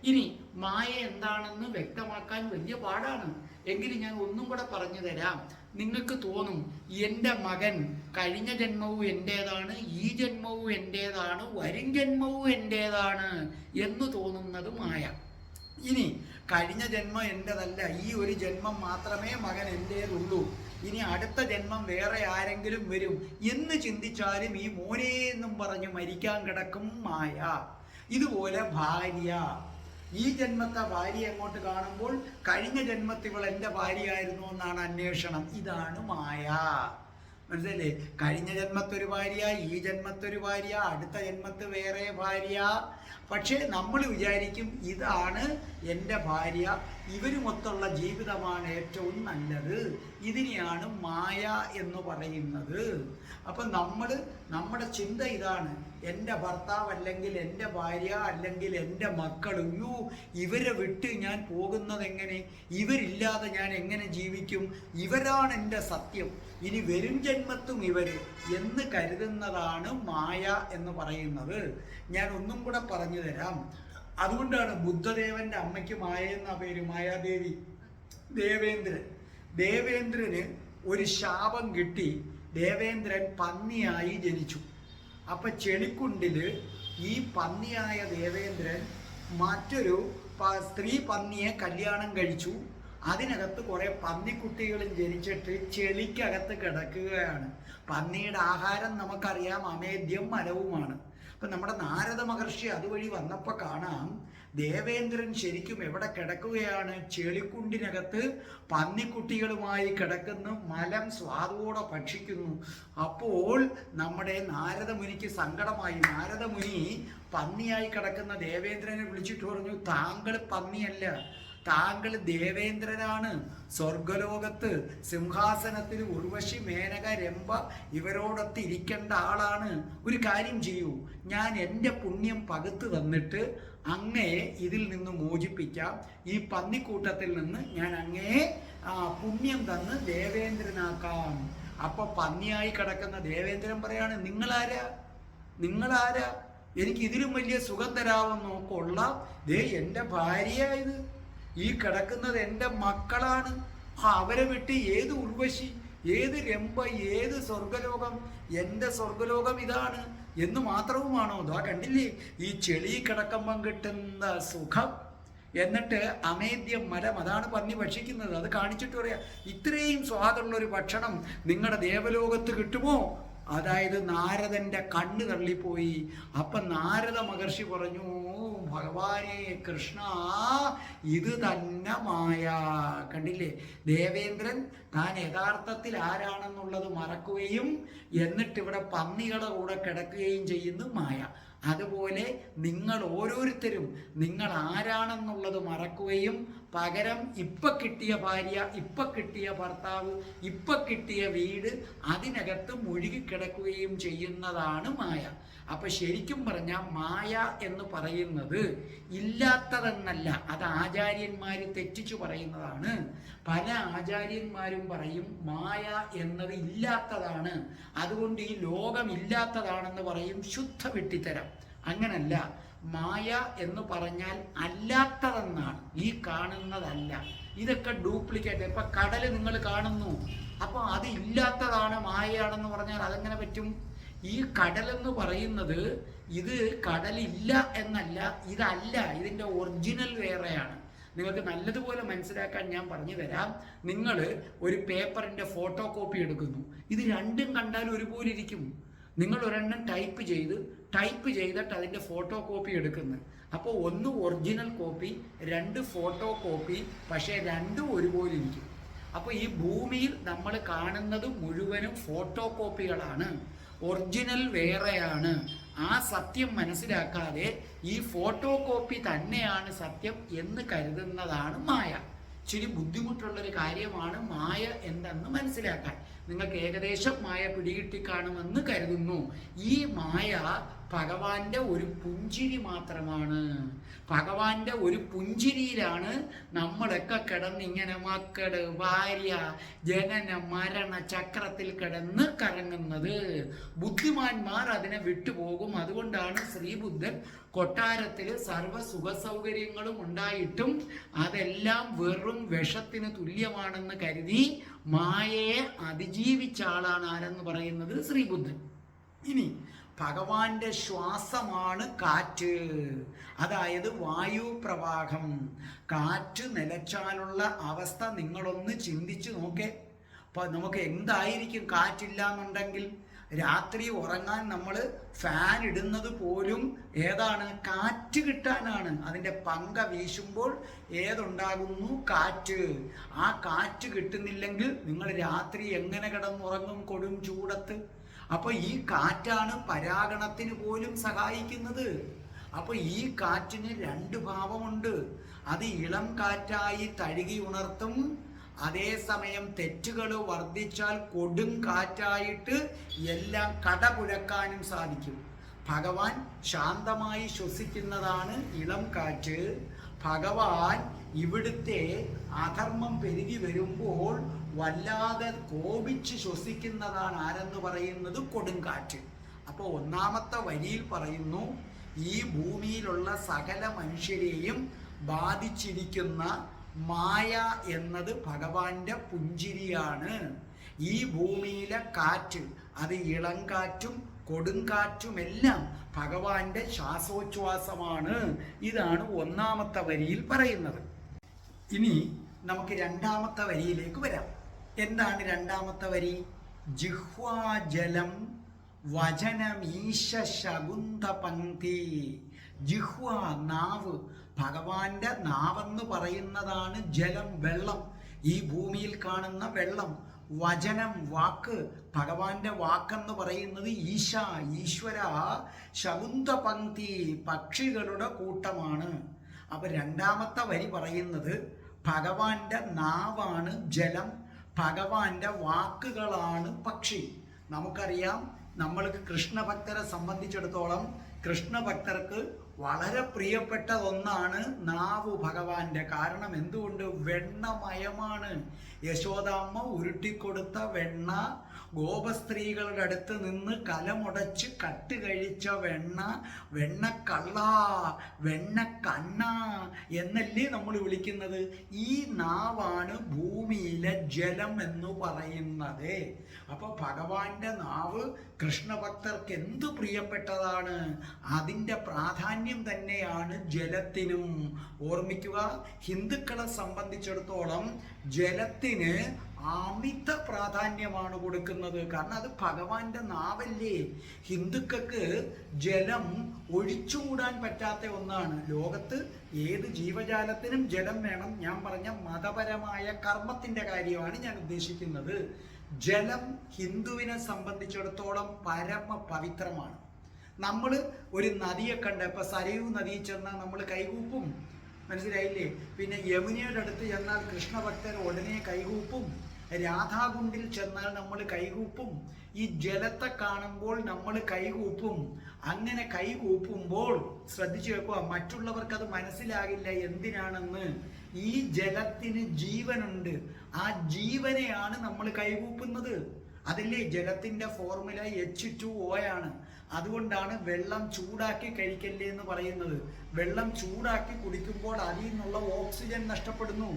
ഇനി മായ എന്താണെന്ന് വ്യക്തമാക്കാൻ വലിയ പാടാണ്. എങ്കിലും ഞാൻ ഒന്നും കൂടെ പറഞ്ഞു തരാം. നിങ്ങൾക്ക് തോന്നും, എൻ്റെ മകൻ കഴിഞ്ഞ ജന്മവും എൻ്റേതാണ്, ഈ ജന്മവും എൻ്റേതാണ്, വരും ജന്മവും എൻ്റേതാണ് എന്ന് തോന്നുന്നത് മായ. ഇനി കഴിഞ്ഞ ജന്മം എൻ്റെതല്ല, ഈ ഒരു ജന്മം മാത്രമേ മകൻ എൻ്റേതുള്ളൂ, ഇനി അടുത്ത ജന്മം വേറെ ആരെങ്കിലും വരും എന്ന് ചിന്തിച്ചാലും ഈ മോനെ എന്നും പറഞ്ഞ് മരിക്കാൻ കിടക്കും മായ. ഇതുപോലെ ഭാര്യ, ഈ ജന്മത്തെ ഭാര്യ എങ്ങോട്ട് കാണുമ്പോൾ കഴിഞ്ഞ ജന്മത്തിൽ ഇവൾ എൻ്റെ ഭാര്യയായിരുന്നു എന്നാണ് അന്വേഷണം. ഇതാണ് മായ. മനസ്സിലല്ലേ? കഴിഞ്ഞ ജന്മത്തൊരു ഭാര്യ, ഈ ജന്മത്തൊരു ഭാര്യ, അടുത്ത ജന്മത്ത് വേറെ ഭാര്യ. പക്ഷേ നമ്മൾ വിചാരിക്കും ഇതാണ് എൻ്റെ ഭാര്യ, ഇവരുമൊത്തുള്ള ജീവിതമാണ് ഏറ്റവും നല്ലത്. ഇതിനെയാണ് മായ എന്ന് പറയുന്നത്. അപ്പം നമ്മുടെ ചിന്ത ഇതാണ്, എൻ്റെ ഭർത്താവ് അല്ലെങ്കിൽ എൻ്റെ ഭാര്യ അല്ലെങ്കിൽ എൻ്റെ മക്കൾ, അയ്യോ ഇവരെ വിട്ട് ഞാൻ പോകുന്നത് എങ്ങനെ, ഇവരില്ലാതെ ഞാൻ എങ്ങനെ ജീവിക്കും, ഇവരാണ് എൻ്റെ സത്യം, ഇനി വരും ജന്മത്തും ഇവർ എന്ന് കരുതുന്നതാണ് മായ എന്ന് പറയുന്നത്. ഞാൻ ഒന്നും കൂടെ പറഞ്ഞു തരാം. അതുകൊണ്ടാണ് ബുദ്ധദേവന്റെ അമ്മയ്ക്ക് മായ എന്ന പേര്, മായാദേവി. ദേവേന്ദ്രന് ഒരു ശാപം കിട്ടി. ദേവേന്ദ്രൻ പന്നിയായി ജനിച്ചു. അപ്പൊ ചെളിക്കുണ്ടില് ഈ പന്നിയായ ദേവേന്ദ്രൻ മറ്റൊരു സ്ത്രീ പന്നിയെ കല്യാണം കഴിച്ചു. അതിനകത്ത് കുറെ പന്നിക്കുട്ടികളും ജനിച്ചിട്ട് ചെളിക്കകത്ത് കിടക്കുകയാണ്. പന്നിയുടെ ആഹാരം നമുക്കറിയാം, അമേദ്യം മലവുമാണ്. അപ്പം നമ്മുടെ നാരദ മഹർഷി അതുവഴി വന്നപ്പോൾ കാണാം ദേവേന്ദ്രൻ ശരിക്കും എവിടെ കിടക്കുകയാണ്, ചെളിക്കുണ്ടിനകത്ത് പന്നിക്കുട്ടികളുമായി കിടക്കുന്നു, മലം സ്വാദോടെ ഭക്ഷിക്കുന്നു. അപ്പോൾ നമ്മുടെ നാരദമുനിക്ക് സങ്കടമായി. നാരദമുനി പന്നിയായി കിടക്കുന്ന ദേവേന്ദ്രനെ വിളിച്ചിട്ട് പറഞ്ഞു, താങ്കൾ പന്നിയല്ല, താങ്കൾ ദേവേന്ദ്രനാണ്. സ്വർഗലോകത്ത് സിംഹാസനത്തിൽ ഉർവശി, മേനക, രംഭ ഇവരോടൊത്ത് ഇരിക്കേണ്ട ആളാണ്. ഒരു കാര്യം ചെയ്യൂ, ഞാൻ എൻ്റെ പുണ്യം പകുത്ത് തന്നിട്ട് അങ്ങയെ ഇതിൽ നിന്ന് മോചിപ്പിക്കാം. ഈ പന്നിക്കൂട്ടത്തിൽ നിന്ന് ഞാൻ അങ്ങയെ പുണ്യം തന്ന് ദേവേന്ദ്രനാക്കാം. അപ്പൊ പന്നിയായി കിടക്കുന്ന ദേവേന്ദ്രൻ പറയാണ്, നിങ്ങളാരാ എനിക്ക് ഇതിലും വലിയ സുഖം തരാമെന്നോ? കൊള്ളാം, ദേ എൻ്റെ ഭാര്യ, ഇത് ഈ കിടക്കുന്നത് എൻ്റെ മക്കളാണ്. അവരെ വിട്ട് ഏത് ഉർവശി, ഏത് രംഭ, ഏത് സ്വർഗലോകം, എൻ്റെ സ്വർഗലോകം ഇതാണ് എന്ന് മാത്രവുമാണോ? ഇതാ കണ്ടില്ലേ ഈ ചെളി കിടക്കുമ്പം കിട്ടുന്ന സുഖം. എന്നിട്ട് അമേദ്യം മരം, അതാണ് പന്നി ഭക്ഷിക്കുന്നത്. അത് കാണിച്ചിട്ട് പറയാം, ഇത്രയും സ്വാദുള്ളൊരു ഭക്ഷണം നിങ്ങളുടെ ദേവലോകത്ത് കിട്ടുമോ? അതായത് നാരദന്റെ കണ്ണ് തള്ളിപ്പോയി. അപ്പം നാരദ മഹർഷി പറഞ്ഞു, ഭഗവാനെ കൃഷ്ണ, ഇത് തന്നെ മായ. കണ്ടില്ലേ, ദേവേന്ദ്രൻ താൻ യഥാർത്ഥത്തിൽ ആരാണെന്നുള്ളത് മറക്കുകയും എന്നിട്ട് ഇവിടെ പന്നികളുടെ കൂടെ കിടക്കുകയും ചെയ്യുന്നു മായ. അതുപോലെ നിങ്ങൾ ഓരോരുത്തരും നിങ്ങൾ ആരാണെന്നുള്ളത് മറക്കുകയും പകരം ഇപ്പം കിട്ടിയ ഭാര്യ, ഇപ്പം കിട്ടിയ ഭർത്താവ്, ഇപ്പം കിട്ടിയ വീട്, അതിനകത്ത് മുഴുകിക്കിടക്കുകയും ചെയ്യുന്നതാണ് മായ. അപ്പൊ ശരിക്കും പറഞ്ഞാൽ മായ എന്ന് പറയുന്നത് ഇല്ലാത്തതെന്നല്ല, അത് ആചാര്യന്മാർ തെറ്റിച്ചു പറയുന്നതാണ്. പല ആചാര്യന്മാരും പറയും മായ എന്നത് ഇല്ലാത്തതാണ്, അതുകൊണ്ട് ഈ ലോകം ഇല്ലാത്തതാണെന്ന് പറയും. ശുദ്ധ വിട്ടിത്തരം. അങ്ങനല്ല, മായ എന്ന് പറഞ്ഞാൽ അല്ലാത്തതെന്നാണ്, ഈ കാണുന്നതല്ല. ഇതൊക്കെ ഡ്യൂപ്ലിക്കേറ്റ്. ഇപ്പൊ കടല് നിങ്ങൾ കാണുന്നു, അപ്പൊ അത് ഇല്ലാത്തതാണ്, മായയാണെന്ന് പറഞ്ഞാൽ അതെങ്ങനെ പറ്റും? ഈ കടലെന്ന് പറയുന്നത് ഇത് കടലില്ല എന്നല്ല, ഇതല്ല, ഇതിൻ്റെ ഒറിജിനൽ വേറെയാണ്. നിങ്ങൾക്ക് നല്ലതുപോലെ മനസ്സിലാക്കാൻ ഞാൻ പറഞ്ഞു തരാം. നിങ്ങൾ ഒരു പേപ്പറിൻ്റെ ഫോട്ടോ കോപ്പി എടുക്കുന്നു, ഇത് രണ്ടും കണ്ടാൽ ഒരുപോലെ ഇരിക്കും. നിങ്ങൾ ഒരെണ്ണം ടൈപ്പ് ചെയ്തിട്ട് അതിൻ്റെ ഫോട്ടോ കോപ്പി എടുക്കുന്നു. അപ്പോൾ ഒന്ന് ഒറിജിനൽ കോപ്പി, രണ്ട് ഫോട്ടോ കോപ്പി, പക്ഷേ രണ്ടും ഒരുപോലെ ഇരിക്കും. അപ്പോൾ ഈ ഭൂമിയിൽ നമ്മൾ കാണുന്നത് മുഴുവനും ഫോട്ടോ കോപ്പികളാണ്, ഒറിജിനൽ വേറെയാണ്. ആ സത്യം മനസ്സിലാക്കാതെ ഈ ഫോട്ടോ കോപ്പി തന്നെയാണ് സത്യം എന്ന് കരുതുന്നതാണ് മായ. ഇച്ചിരി ബുദ്ധിമുട്ടുള്ളൊരു കാര്യമാണ് മായ എന്തെന്ന് മനസ്സിലാക്കാൻ. നിങ്ങൾക്ക് ഏകദേശം മായ പിടികിട്ടി കാണുമെന്ന് കരുതുന്നു. ഈ മായ ഭഗവാന്റെ ഒരു പുഞ്ചിരി മാത്രമാണ്. ഭഗവാന്റെ ഒരു പുഞ്ചിരിയിലാണ് നമ്മളൊക്കെ കിടന്നിങ്ങനെ മക്കള്, ഭാര്യ, ജനന മരണ ചക്രത്തിൽ കിടന്ന് കറങ്ങുന്നത്. ബുദ്ധിമാന്മാർ അതിനെ വിട്ടുപോകും. അതുകൊണ്ടാണ് ശ്രീബുദ്ധൻ കൊട്ടാരത്തിൽ സർവ്വ സുഖ സൗകര്യങ്ങളും ഉണ്ടായിട്ടും അതെല്ലാം വെറും വിഷത്തിന് തുല്യമാണെന്ന് കരുതി മായയെ അതിജീവിച്ച ആളാണ് ആരെന്ന് പറയുന്നത് ശ്രീബുദ്ധൻ. ഇനി ഭഗവാന്റെ ശ്വാസമാണ് കാറ്റ്, അതായത് വായു പ്രവാഹം. കാറ്റ് നിലച്ചാലുള്ള അവസ്ഥ നിങ്ങളൊന്ന് ചിന്തിച്ചു നോക്കേ. അപ്പോൾ നമുക്ക് എന്തായിരിക്കും കാറ്റില്ല എന്നുണ്ടെങ്കിൽ? രാത്രി ഉറങ്ങാൻ നമ്മൾ ഫാൻ ഇടുന്നത് പോലും ഏതാണ്? കാറ്റ് കിട്ടാനാണ്. അതിൻ്റെ പങ്ക വീശുമ്പോൾ ഏതുണ്ടാകുന്നു? കാറ്റ്. ആ കാറ്റ് കിട്ടുന്നില്ലെങ്കിൽ നിങ്ങൾ രാത്രി എങ്ങനെ കിടന്നുറങ്ങും കൊടും ചൂടത്ത്? അപ്പോൾ ഈ കാറ്റാണ് പരാഗണത്തിന് പോലും സഹായിക്കുന്നത്. അപ്പോൾ ഈ കാറ്റിന് രണ്ട് ഭാവമുണ്ട്. അത് ഇളം കാറ്റായി തഴുകി ഉണർത്തും, അതേസമയം തെറ്റുകൾ വർദ്ധിച്ചാൽ കൊടും കാറ്റായിട്ട് എല്ലാം കടപുഴക്കാനും സാധിക്കും. ഭഗവാൻ ശാന്തമായി ശ്വസിക്കുന്നതാണ് ഇളം കാറ്റ്. ഭഗവാൻ ഇവിടുത്തെ അധർമ്മം പെരുകി വരുമ്പോൾ വല്ലാതെ കോപിച്ച് ശ്വസിക്കുന്നതാണ് ആരെന്ന് പറയുന്നത്? കൊടുങ്കാറ്റ്. അപ്പോൾ ഒന്നാമത്തെ വരിയിൽ പറയുന്നു, ഈ ഭൂമിയിലുള്ള സകല മനുഷ്യരെയും ബാധിച്ചിരിക്കുന്ന മായ എന്നത് ഭഗവാന്റെ പുഞ്ചിരിയാണ്. ഈ ഭൂമിയിലെ കാറ്റ്, അത് ഇളം കാറ്റും കൊടുങ്കാറ്റുമെല്ലാം ഭഗവാന്റെ ശ്വാസോച്ഛ്വാസമാണ്. ഇതാണ് ഒന്നാമത്തെ വരിയിൽ പറയുന്നത്. ഇനി നമുക്ക് രണ്ടാമത്തെ വരിയിലേക്ക് വരാം. എന്താണ് രണ്ടാമത്തെ വരി? ജിഹ്വാജലം വചനമീശ ശകുന്ത പങ്ക്തി. ജിഹ്വ, നാവ്. ഭഗവാന്റെ നാവെന്ന് പറയുന്നതാണ് ജലം, വെള്ളം. ഈ ഭൂമിയിൽ കാണുന്ന വെള്ളം. വചനം, വാക്ക്. ഭഗവാന്റെ വാക്കെന്ന് പറയുന്നത് ഈശ, ഈശ്വര. ശകുന്ത പങ്ക്തി, പക്ഷികളുടെ കൂട്ടമാണ്. അപ്പൊ രണ്ടാമത്തെ വരി പറയുന്നത് ഭഗവാന്റെ നാവാണ് ജലം, ഭഗവാന്റെ വാക്കുകളാണ് പക്ഷി. നമുക്കറിയാം, നമ്മൾക്ക് കൃഷ്ണഭക്തരെ സംബന്ധിച്ചിടത്തോളം കൃഷ്ണഭക്തർക്ക് വളരെ പ്രിയപ്പെട്ട ഒന്നാണ് നാവ് ഭഗവാന്റെ. കാരണം എന്തുകൊണ്ട്? വെണ്ണമയമാണ്. യശോദാമ്മ ഉരുട്ടിക്കൊടുത്ത വെണ്ണ, ഗോപസ്ത്രീകളുടെ അടുത്ത് നിന്ന് കലമുടച്ച് കട്ട് കഴിച്ച വെണ്ണ, വെണ്ണക്കള്ള, വെണ്ണക്കണ്ണ എന്നല്ലേ നമ്മൾ വിളിക്കുന്നത്. ഈ നാവാണ് ഭൂമിയിലെ ജലം എന്ന് പറയുന്നത്. അപ്പൊ ഭഗവാന്റെ നാവ് കൃഷ്ണഭക്തർക്ക് എന്തു പ്രിയപ്പെട്ടതാണ്. അതിൻ്റെ പ്രാധാന്യം തന്നെയാണ് ജലത്തിനും. ഓർമ്മിക്കുക, ഹിന്ദുക്കളെ സംബന്ധിച്ചിടത്തോളം ജലത്തിന് അമിത പ്രാധാന്യമാണ് കൊടുക്കുന്നത്. കാരണം അത് ഭഗവാന്റെ നാവല്ലേ. ഹിന്ദുക്കൾക്ക് ജലം ഒഴിച്ചുകൂടാൻ പറ്റാത്ത ഒന്നാണ്. ലോകത്ത് ഏത് ജീവജാലത്തിനും ജലം വേണം. ഞാൻ പറഞ്ഞ മതപരമായ കർമ്മത്തിന്റെ കാര്യമാണ് ഞാൻ ഉദ്ദേശിക്കുന്നത്. ജലം ഹിന്ദുവിനെ സംബന്ധിച്ചിടത്തോളം പരമ പവിത്രമാണ്. നമ്മൾ ഒരു നദിയെ കണ്ട, ഇപ്പൊ സരയൂ നദിയിൽ ചെന്നാൽ നമ്മൾ കൈകൂപ്പും, മനസ്സിലായില്ലേ? പിന്നെ യമുനയുടെ അടുത്ത് ചെന്നാൽ കൃഷ്ണഭക്തർ ഉടനെ കൈകൂപ്പും, രാധാകുണ്ടിൽ ചെന്നാൽ നമ്മൾ കൈകൂപ്പും, ഈ ജലത്തെ കാണുമ്പോൾ നമ്മൾ കൈകൂപ്പും. അങ്ങനെ കൈകൂപ്പുമ്പോൾ ശ്രദ്ധിച്ചു വെക്കുക, മറ്റുള്ളവർക്ക് അത് മനസ്സിലാകില്ല എന്തിനാണെന്ന്. ഈ ജലത്തിന് ജീവനുണ്ട്. ആ ജീവനെയാണ് നമ്മൾ കൈകൂപ്പുന്നത്. അതില്ലേ ജലത്തിന്റെ ഫോർമുല H2O ആണ്. അതുകൊണ്ടാണ് വെള്ളം ചൂടാക്കി കഴിക്കല്ലേ എന്ന് പറയുന്നത്. വെള്ളം ചൂടാക്കി കുടിക്കുമ്പോൾ അതിൽ നിന്നുള്ള ഓക്സിജൻ നഷ്ടപ്പെടുന്നു.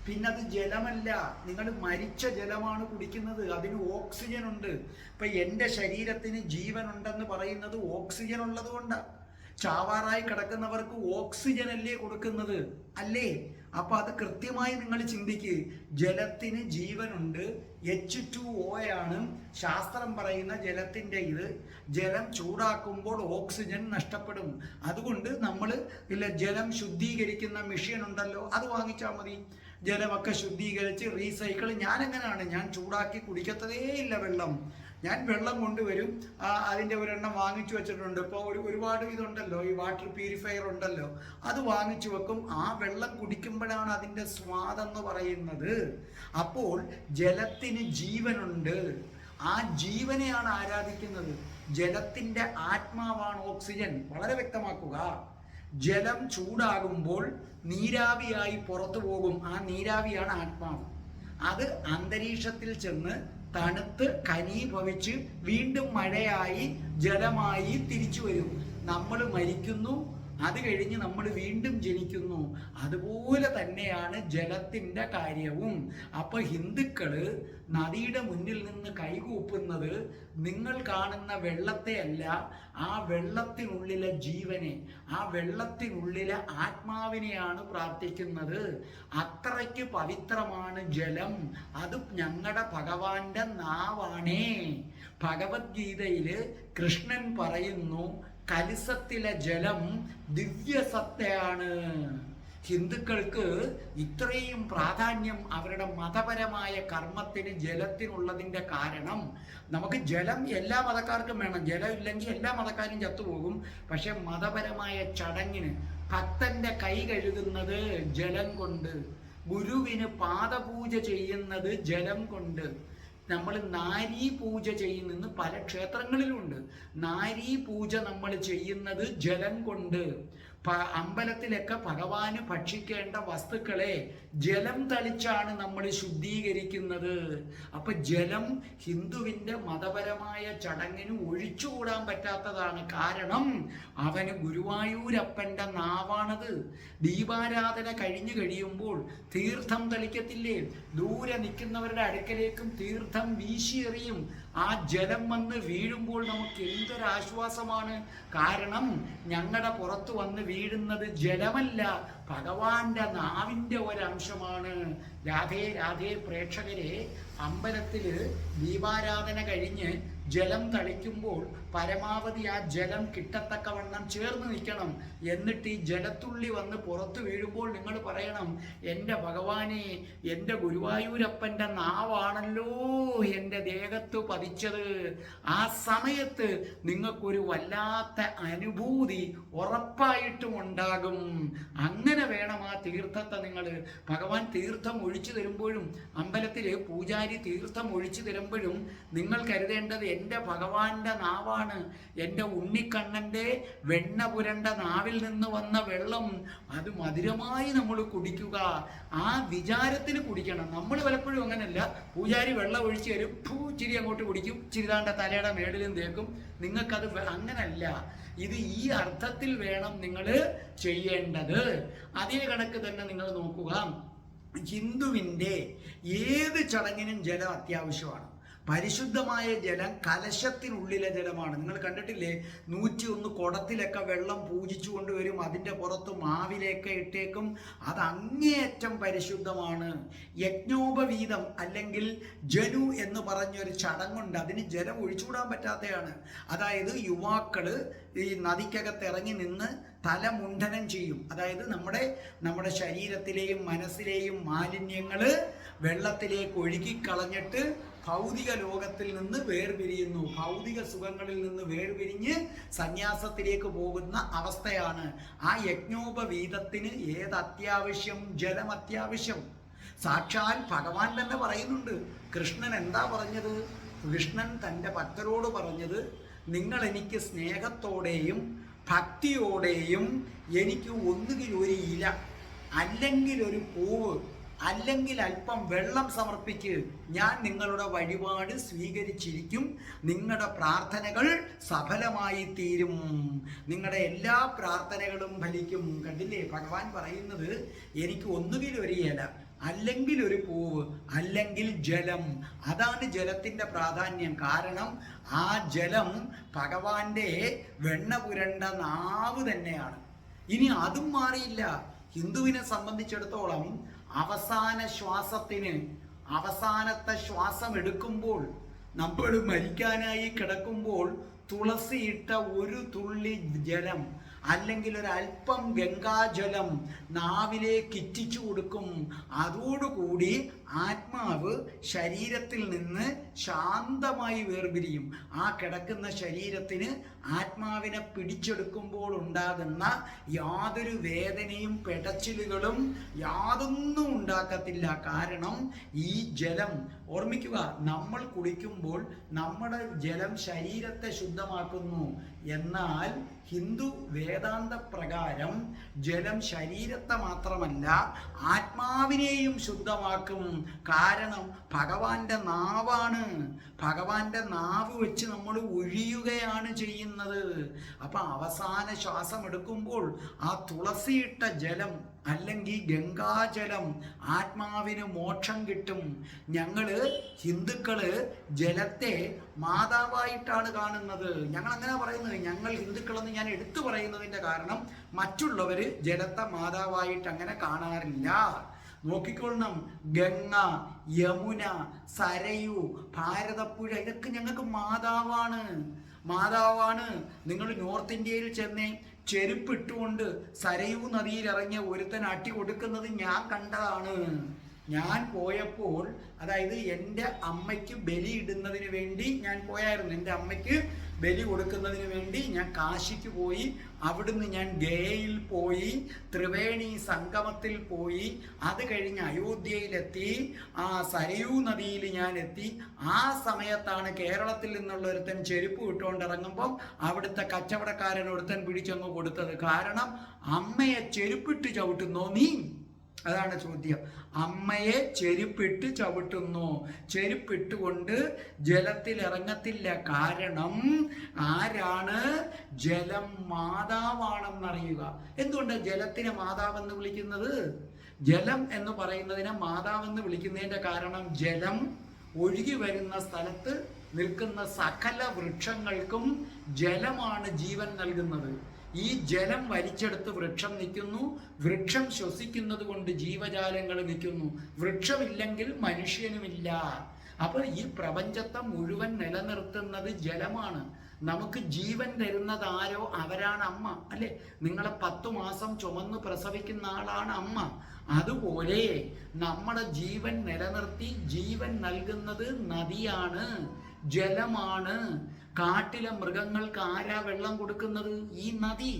പിന്നെ അത് ജലമല്ല, നിങ്ങൾ മരിച്ച ജലമാണ് കുടിക്കുന്നത്. അതിന് ഓക്സിജൻ ഉണ്ട്. ഇപ്പൊ എൻ്റെ ശരീരത്തിന് ജീവൻ ഉണ്ടെന്ന് പറയുന്നത് ഓക്സിജൻ ഉള്ളത് കൊണ്ടാണ്. ചാവാറായി കിടക്കുന്നവർക്ക് ഓക്സിജൻ അല്ലേ കൊടുക്കുന്നത്, അല്ലേ? അപ്പൊ അത് കൃത്യമായി നിങ്ങൾ ചിന്തിക്ക്. ജലത്തിന് ജീവനുണ്ട്, H2O ആണ് ശാസ്ത്രം പറയുന്ന ജലത്തിന്റെ ഇത്. ജലം ചൂടാക്കുമ്പോൾ ഓക്സിജൻ നഷ്ടപ്പെടും. അതുകൊണ്ട് നമ്മൾ ഇല്ല, ജലം ശുദ്ധീകരിക്കുന്ന മെഷീൻ ഉണ്ടല്ലോ, അത് വാങ്ങിച്ചാൽ മതി. ജലമൊക്കെ ശുദ്ധീകരിച്ച് റീസൈക്കിൾ. ഞാനെങ്ങനെയാണ്, ഞാൻ ചൂടാക്കി കുടിക്കത്തതേ ഇല്ല വെള്ളം. ഞാൻ വെള്ളം കൊണ്ടുവരും, അതിൻ്റെ ഒരെണ്ണം വാങ്ങിച്ചു വെച്ചിട്ടുണ്ട്. ഇപ്പോൾ ഒരുപാട് ഇതുണ്ടല്ലോ, ഈ വാട്ടർ പ്യൂരിഫയർ ഉണ്ടല്ലോ, അത് വാങ്ങിച്ചു വെക്കും. ആ വെള്ളം കുടിക്കുമ്പോഴാണ് അതിൻ്റെ സ്വാദെന്ന് പറയുന്നത്. അപ്പോൾ ജലത്തിന് ജീവനുണ്ട്. ആ ജീവനെയാണ് ആരാധിക്കുന്നത്. ജലത്തിൻ്റെ ആത്മാവാണ് ഓക്സിജൻ. വളരെ വ്യക്തമാക്കുക. ജലം ചൂടാകുമ്പോൾ നീരാവിയായി പുറത്തു പോകും. ആ നീരാവിയാണ് ആത്മാവ്. അത് അന്തരീക്ഷത്തിൽ ചെന്ന് തണുത്ത് ഘനീഭവിച്ച് വീണ്ടും മഴയായി ജലമായി തിരിച്ചു വരും. നമ്മൾ മരിക്കുന്നു, അത് കഴിഞ്ഞ് നമ്മൾ വീണ്ടും ജനിക്കുന്നു. അതുപോലെ തന്നെയാണ് ജലത്തിൻ്റെ കാര്യവും. അപ്പൊ ഹിന്ദുക്കള് നദിയുടെ മുന്നിൽ നിന്ന് കൈകൂപ്പുന്നത് നിങ്ങൾ കാണുന്ന വെള്ളത്തെ അല്ല, ആ വെള്ളത്തിനുള്ളിലെ ജീവനെ, ആ വെള്ളത്തിനുള്ളിലെ ആത്മാവിനെയാണ് പ്രാർത്ഥിക്കുന്നത്. അത്രയ്ക്ക് പവിത്രമാണ് ജലം. അത് ഞങ്ങളുടെ ഭഗവാന്റെ നാവാണേ. ഭഗവത്ഗീതയില് കൃഷ്ണൻ പറയുന്നു, കലശത്തിലെ ജലം ദിവ്യസത്തയാണ്. ഹിന്ദുക്കൾക്ക് ഇത്രയും പ്രാധാന്യം അവരുടെ മതപരമായ കർമ്മത്തിന് ജലത്തിനുള്ളതിൻ്റെ കാരണം, നമുക്ക് ജലം എല്ലാ മതക്കാർക്കും വേണം, ജലം ഇല്ലെങ്കിൽ എല്ലാ മതക്കാരും ചത്തുപോകും. പക്ഷെ മതപരമായ ചടങ്ങിന് ഭക്തന്റെ കൈ കഴുകുന്നത് ജലം കൊണ്ട്, ഗുരുവിന് പാദപൂജ ചെയ്യുന്നത് ജലം കൊണ്ട്, നമ്മൾ നാരീ പൂജ ചെയ്യുന്നത് പല ക്ഷേത്രങ്ങളിലുണ്ട്. നാരീ പൂജ നമ്മൾ ചെയ്യുന്നത് ജലം കൊണ്ട്. അമ്പലത്തിലൊക്കെ ഭഗവാന് ഭക്ഷിക്കേണ്ട വസ്തുക്കളെ ജലം തളിച്ചാണ് നമ്മൾ ശുദ്ധീകരിക്കുന്നത്. അപ്പൊ ജലം ഹിന്ദുവിന്റെ മതപരമായ ചടങ്ങിന് ഒഴിച്ചുകൂടാൻ പറ്റാത്തതാണ്. കാരണം അവന് ഗുരുവായൂരപ്പന്റെ നാവാണത്. ദീപാരാധന കഴിഞ്ഞു കഴിയുമ്പോൾ തീർത്ഥം തളിക്കത്തില്ലേ, ദൂരെ നിൽക്കുന്നവരുടെ അടുക്കലേക്കും തീർത്ഥം വീശിയെറിയും. ആ ജലം വന്ന് വീഴുമ്പോൾ നമുക്ക് എന്തൊരാശ്വാസമാണ്. കാരണം ഞങ്ങളുടെ പുറത്ത് വന്ന് വീഴുന്നത് ജലമല്ല, ഭഗവാന്റെ നാവിൻ്റെ ഒരംശമാണ്. രാധേ രാധേ പ്രേക്ഷകരെ, അമ്പലത്തില് ദീപാരാധന കഴിഞ്ഞ് ജലം തളിക്കുമ്പോൾ പരമാവധി ആ ജലം കിട്ടത്തക്കവണ്ണം ചേർന്ന് നിൽക്കണം. എന്നിട്ട് ഈ ജലത്തുള്ളി വന്ന് പുറത്ത് വീഴുമ്പോൾ നിങ്ങൾ പറയണം, എൻ്റെ ഭഗവാനെ, എൻ്റെ ഗുരുവായൂരപ്പൻ്റെ നാവാണല്ലോ എൻ്റെ ദേഹത്ത് പതിച്ചത്. ആ സമയത്ത് നിങ്ങൾക്കൊരു വല്ലാത്ത അനുഭൂതി ഉറപ്പായിട്ടും ഉണ്ടാകും. അങ്ങനെ വേണം ആ തീർത്ഥത്തെ നിങ്ങൾ. ഭഗവാൻ തീർത്ഥം ഒഴിച്ചു തരുമ്പോഴും, അമ്പലത്തില് പൂജാരി തീർത്ഥം ഒഴിച്ചു തരുമ്പോഴും നിങ്ങൾ കരുതേണ്ടത് എൻ്റെ ഭഗവാന്റെ നാവാണ്. എൻ്റെ ഉണ്ണിക്കണ്ണൻ്റെ വെണ്ണ പുരണ്ട നാവിൽ നിന്ന് വന്ന വെള്ളം അത് മധുരമായി നമ്മൾ കുടിക്കുക. ആ വിചാരത്തിൽ കുടിക്കണം. നമ്മൾ പലപ്പോഴും അങ്ങനല്ല, പൂജാരി വെള്ളം ഒഴിച്ചു തരും, ചിരി അങ്ങോട്ട് കുടിക്കും, ചിരിതാണ്ട തലയുടെ മേടിലും തേക്കും. നിങ്ങൾക്കത് അങ്ങനല്ല. ഇത് ഈ അർത്ഥത്തിൽ വേണം നിങ്ങൾ ചെയ്യേണ്ടത്. അതേ കണക്ക് തന്നെ നിങ്ങൾ നോക്കുക, ഹിന്ദുവിൻ്റെ ഏത് ചടങ്ങിനും ജലം അത്യാവശ്യമാണ്. പരിശുദ്ധമായ ജലം കലശത്തിനുള്ളിലെ ജലമാണ്. നിങ്ങൾ കണ്ടിട്ടില്ലേ, 101 കുടത്തിലൊക്കെ വെള്ളം പൂജിച്ചു കൊണ്ടുവരും, അതിൻ്റെ പുറത്ത് മാവിലേക്ക് ഇട്ടേക്കും. അത് അങ്ങേയറ്റം പരിശുദ്ധമാണ്. യജ്ഞോപവീതം അല്ലെങ്കിൽ ജനു എന്ന് പറഞ്ഞൊരു ചടങ്ങുണ്ട്, അതിന് ജലം ഒഴിച്ചുകൂടാൻ പറ്റാത്തതാണ്. അതായത് യുവാക്കള് ഈ നദിക്കകത്ത് ഇറങ്ങി നിന്ന് തലമുണ്ഡനം ചെയ്യും. അതായത് നമ്മുടെ ശരീരത്തിലെയും മനസ്സിലെയും മാലിന്യങ്ങൾ വെള്ളത്തിലേക്ക് ഒഴുകിക്കളഞ്ഞിട്ട് ഭൗതിക ലോകത്തിൽ നിന്ന് വേർപിരിയുന്നു. ഭൗതിക സുഖങ്ങളിൽ നിന്ന് വേർപിരിഞ്ഞ് സന്യാസത്തിലേക്ക് പോകുന്ന അവസ്ഥയാണ്. ആ യജ്ഞോപവീതത്തിന് ഏത് അത്യാവശ്യം? ജലം അത്യാവശ്യം. സാക്ഷാൽ ഭഗവാൻ തന്നെ പറയുന്നുണ്ട്. കൃഷ്ണൻ എന്താ പറഞ്ഞത്? കൃഷ്ണൻ തൻ്റെ ഭക്തരോട് പറഞ്ഞത്, നിങ്ങൾ എനിക്ക് സ്നേഹത്തോടെയും ഭക്തിയോടെയും എനിക്ക് ഒന്നുകിൽ ഒരു ഇല, അല്ലെങ്കിൽ ഒരു പൂവ്, അല്ലെങ്കിൽ അല്പം വെള്ളം സമർപ്പിക്ക്. ഞാൻ നിങ്ങളുടെ വഴിപാട് സ്വീകരിച്ചിരിക്കും. നിങ്ങളുടെ പ്രാർത്ഥനകൾ സഫലമായി തീരും. നിങ്ങളുടെ എല്ലാ പ്രാർത്ഥനകളും ഫലിക്കും. കണ്ടില്ലേ, ഭഗവാൻ പറയുന്നത് എനിക്ക് ഒന്നുകിൽ ഒരു ഇല, അല്ലെങ്കിൽ ഒരു പൂവ്, അല്ലെങ്കിൽ ജലം. അതാണ് ജലത്തിൻ്റെ പ്രാധാന്യം. കാരണം ആ ജലം ഭഗവാന്റെ വെണ്ണ പുരണ്ട നാവ് തന്നെയാണ്. ഇനി അതും മാറിയില്ല. ഹിന്ദുവിനെ സംബന്ധിച്ചിടത്തോളം അവസാന ശ്വാസത്തിന്, അവസാനത്തെ ശ്വാസം എടുക്കുമ്പോൾ, നമ്മൾ മരിക്കാനായി കിടക്കുമ്പോൾ തുളസിയിട്ട ഒരു തുള്ളി ജലം അല്ലെങ്കിൽ ഒരല്പം ഗംഗാജലം നാവിലേക്ക് ഇറ്റിച്ചു കൊടുക്കും. അതോടുകൂടി ആത്മാവ് ശരീരത്തിൽ നിന്ന് ശാന്തമായി വേർപിരിയും. ആ കിടക്കുന്ന ശരീരത്തിന് ആത്മാവിനെ പിടിച്ചെടുക്കുമ്പോൾ ഉണ്ടാകുന്ന യാതൊരു വേദനയും പെടച്ചിലുകളും യാതൊന്നും ഉണ്ടാക്കത്തില്ല. കാരണം ഈ ജലം, ഓർമ്മിക്കുക, നമ്മൾ കുളിക്കുമ്പോൾ നമ്മുടെ ജലം ശരീരത്തെ ശുദ്ധമാക്കുന്നു. എന്നാൽ ഹിന്ദു വേദാന്ത പ്രകാരം ജലം ശരീരത്തെ മാത്രമല്ല ആത്മാവിനെയും ശുദ്ധമാക്കും. കാരണം ഭഗവാന്റെ നാവാണ്. ഭഗവാന്റെ നാവ് വെച്ച് നമ്മൾ ഒഴിയുകയാണ് ചെയ്യുന്നത്. അപ്പൊ അവസാന ശ്വാസം എടുക്കുമ്പോൾ ആ തുളസിയിട്ട ജലം അല്ലെങ്കിൽ ഗംഗാജലം ആത്മാവിന് മോക്ഷം കിട്ടും. ഞങ്ങള് ഹിന്ദുക്കള് ജലത്തെ മാതാവായിട്ടാണ് കാണുന്നത്. ഞങ്ങൾ അങ്ങനെ പറയുന്നത്. ഞങ്ങൾ ഹിന്ദുക്കളെന്ന് ഞാൻ എടുത്തു പറയുന്നതിന്റെ കാരണം മറ്റുള്ളവര് ജലത്തെ മാതാവായിട്ട് അങ്ങനെ കാണാറില്ല. നോക്കിക്കൊള്ളണം, ഗംഗ, യമുന, സരയു, ഭാരതപ്പുഴ ഇതൊക്കെ ഞങ്ങൾക്ക് മാതാവാണ്. നിങ്ങൾ നോർത്ത് ഇന്ത്യയിൽ ചെന്നേ ചെരുപ്പിട്ടുകൊണ്ട് സരയൂ നദിയിൽ ഇറങ്ങിയ ഒരുത്തൻ അട്ടി കൊടുക്കുന്നത് ഞാൻ കണ്ടതാണ്. ഞാൻ പോയപ്പോൾ, അതായത് എൻ്റെ അമ്മയ്ക്ക് ബലി ഇടുന്നതിന് വേണ്ടി ഞാൻ പോയായിരുന്നു. എൻ്റെ അമ്മയ്ക്ക് ബലി കൊടുക്കുന്നതിന് വേണ്ടി ഞാൻ കാശിക്ക് പോയി. അവിടുന്ന് ഞാൻ ഗയയിൽ പോയി, ത്രിവേണി സംഗമത്തിൽ പോയി, അത് കഴിഞ്ഞ് അയോധ്യയിലെത്തി, ആ സരയൂ നദിയിൽ ഞാൻ എത്തി. ആ സമയത്താണ് കേരളത്തിൽ നിന്നുള്ള ഒരുത്തൻ ചെരുപ്പ് ഇട്ടുകൊണ്ട് ഇറങ്ങുമ്പം അവിടുത്തെ കച്ചവടക്കാരൻ ഒരുത്തൻ പിടിച്ചങ്ങ് കൊടുത്തത്. കാരണം അമ്മയെ ചെരുപ്പിട്ട് ചവിട്ടുന്നോ നീ? അതാണ് ചോദ്യം. അമ്മയെ ചെരുപ്പിട്ട് ചവിട്ടുന്നു. ചെരുപ്പിട്ടുകൊണ്ട് ജലത്തിൽ ഇറങ്ങത്തില്ല. കാരണം ആരാണ്? ജലം മാതാവാണെന്നറിയുക. എന്തുകൊണ്ട് ജലത്തിനെ മാതാവെന്ന് വിളിക്കുന്നത്? ജലം എന്ന് പറയുന്നതിനെ മാതാവെന്ന് വിളിക്കുന്നതിന്റെ കാരണം ജലം ഒഴുകി വരുന്ന സ്ഥലത്ത് നിൽക്കുന്ന സകല വൃക്ഷങ്ങൾക്കും ജലമാണ് ജീവൻ നൽകുന്നത്. ഈ ജലം വലിച്ചെടുത്ത് വൃക്ഷം നിൽക്കുന്നു. വൃക്ഷം ശ്വസിക്കുന്നത് കൊണ്ട് ജീവജാലങ്ങൾ നിൽക്കുന്നു. വൃക്ഷമില്ലെങ്കിൽ മനുഷ്യനുമില്ല. അപ്പോൾ ഈ പ്രപഞ്ചത്തെ മുഴുവൻ നിലനിർത്തുന്നത് ജലമാണ്. നമുക്ക് ജീവൻ തരുന്നത് ആരോ അവരാണ് അമ്മ, അല്ലെ? നിങ്ങളെ 10 മാസം ചുമന്ന് പ്രസവിക്കുന്ന ആളാണ് അമ്മ. അതുപോലെ നമ്മുടെ ജീവൻ നിലനിർത്തി ജീവൻ നൽകുന്നത് നദിയാണ്, ജലമാണ്. കാട്ടിലെ മൃഗങ്ങൾക്ക് ആരാ വെള്ളം കൊടുക്കുന്നത്? ഈ നദി.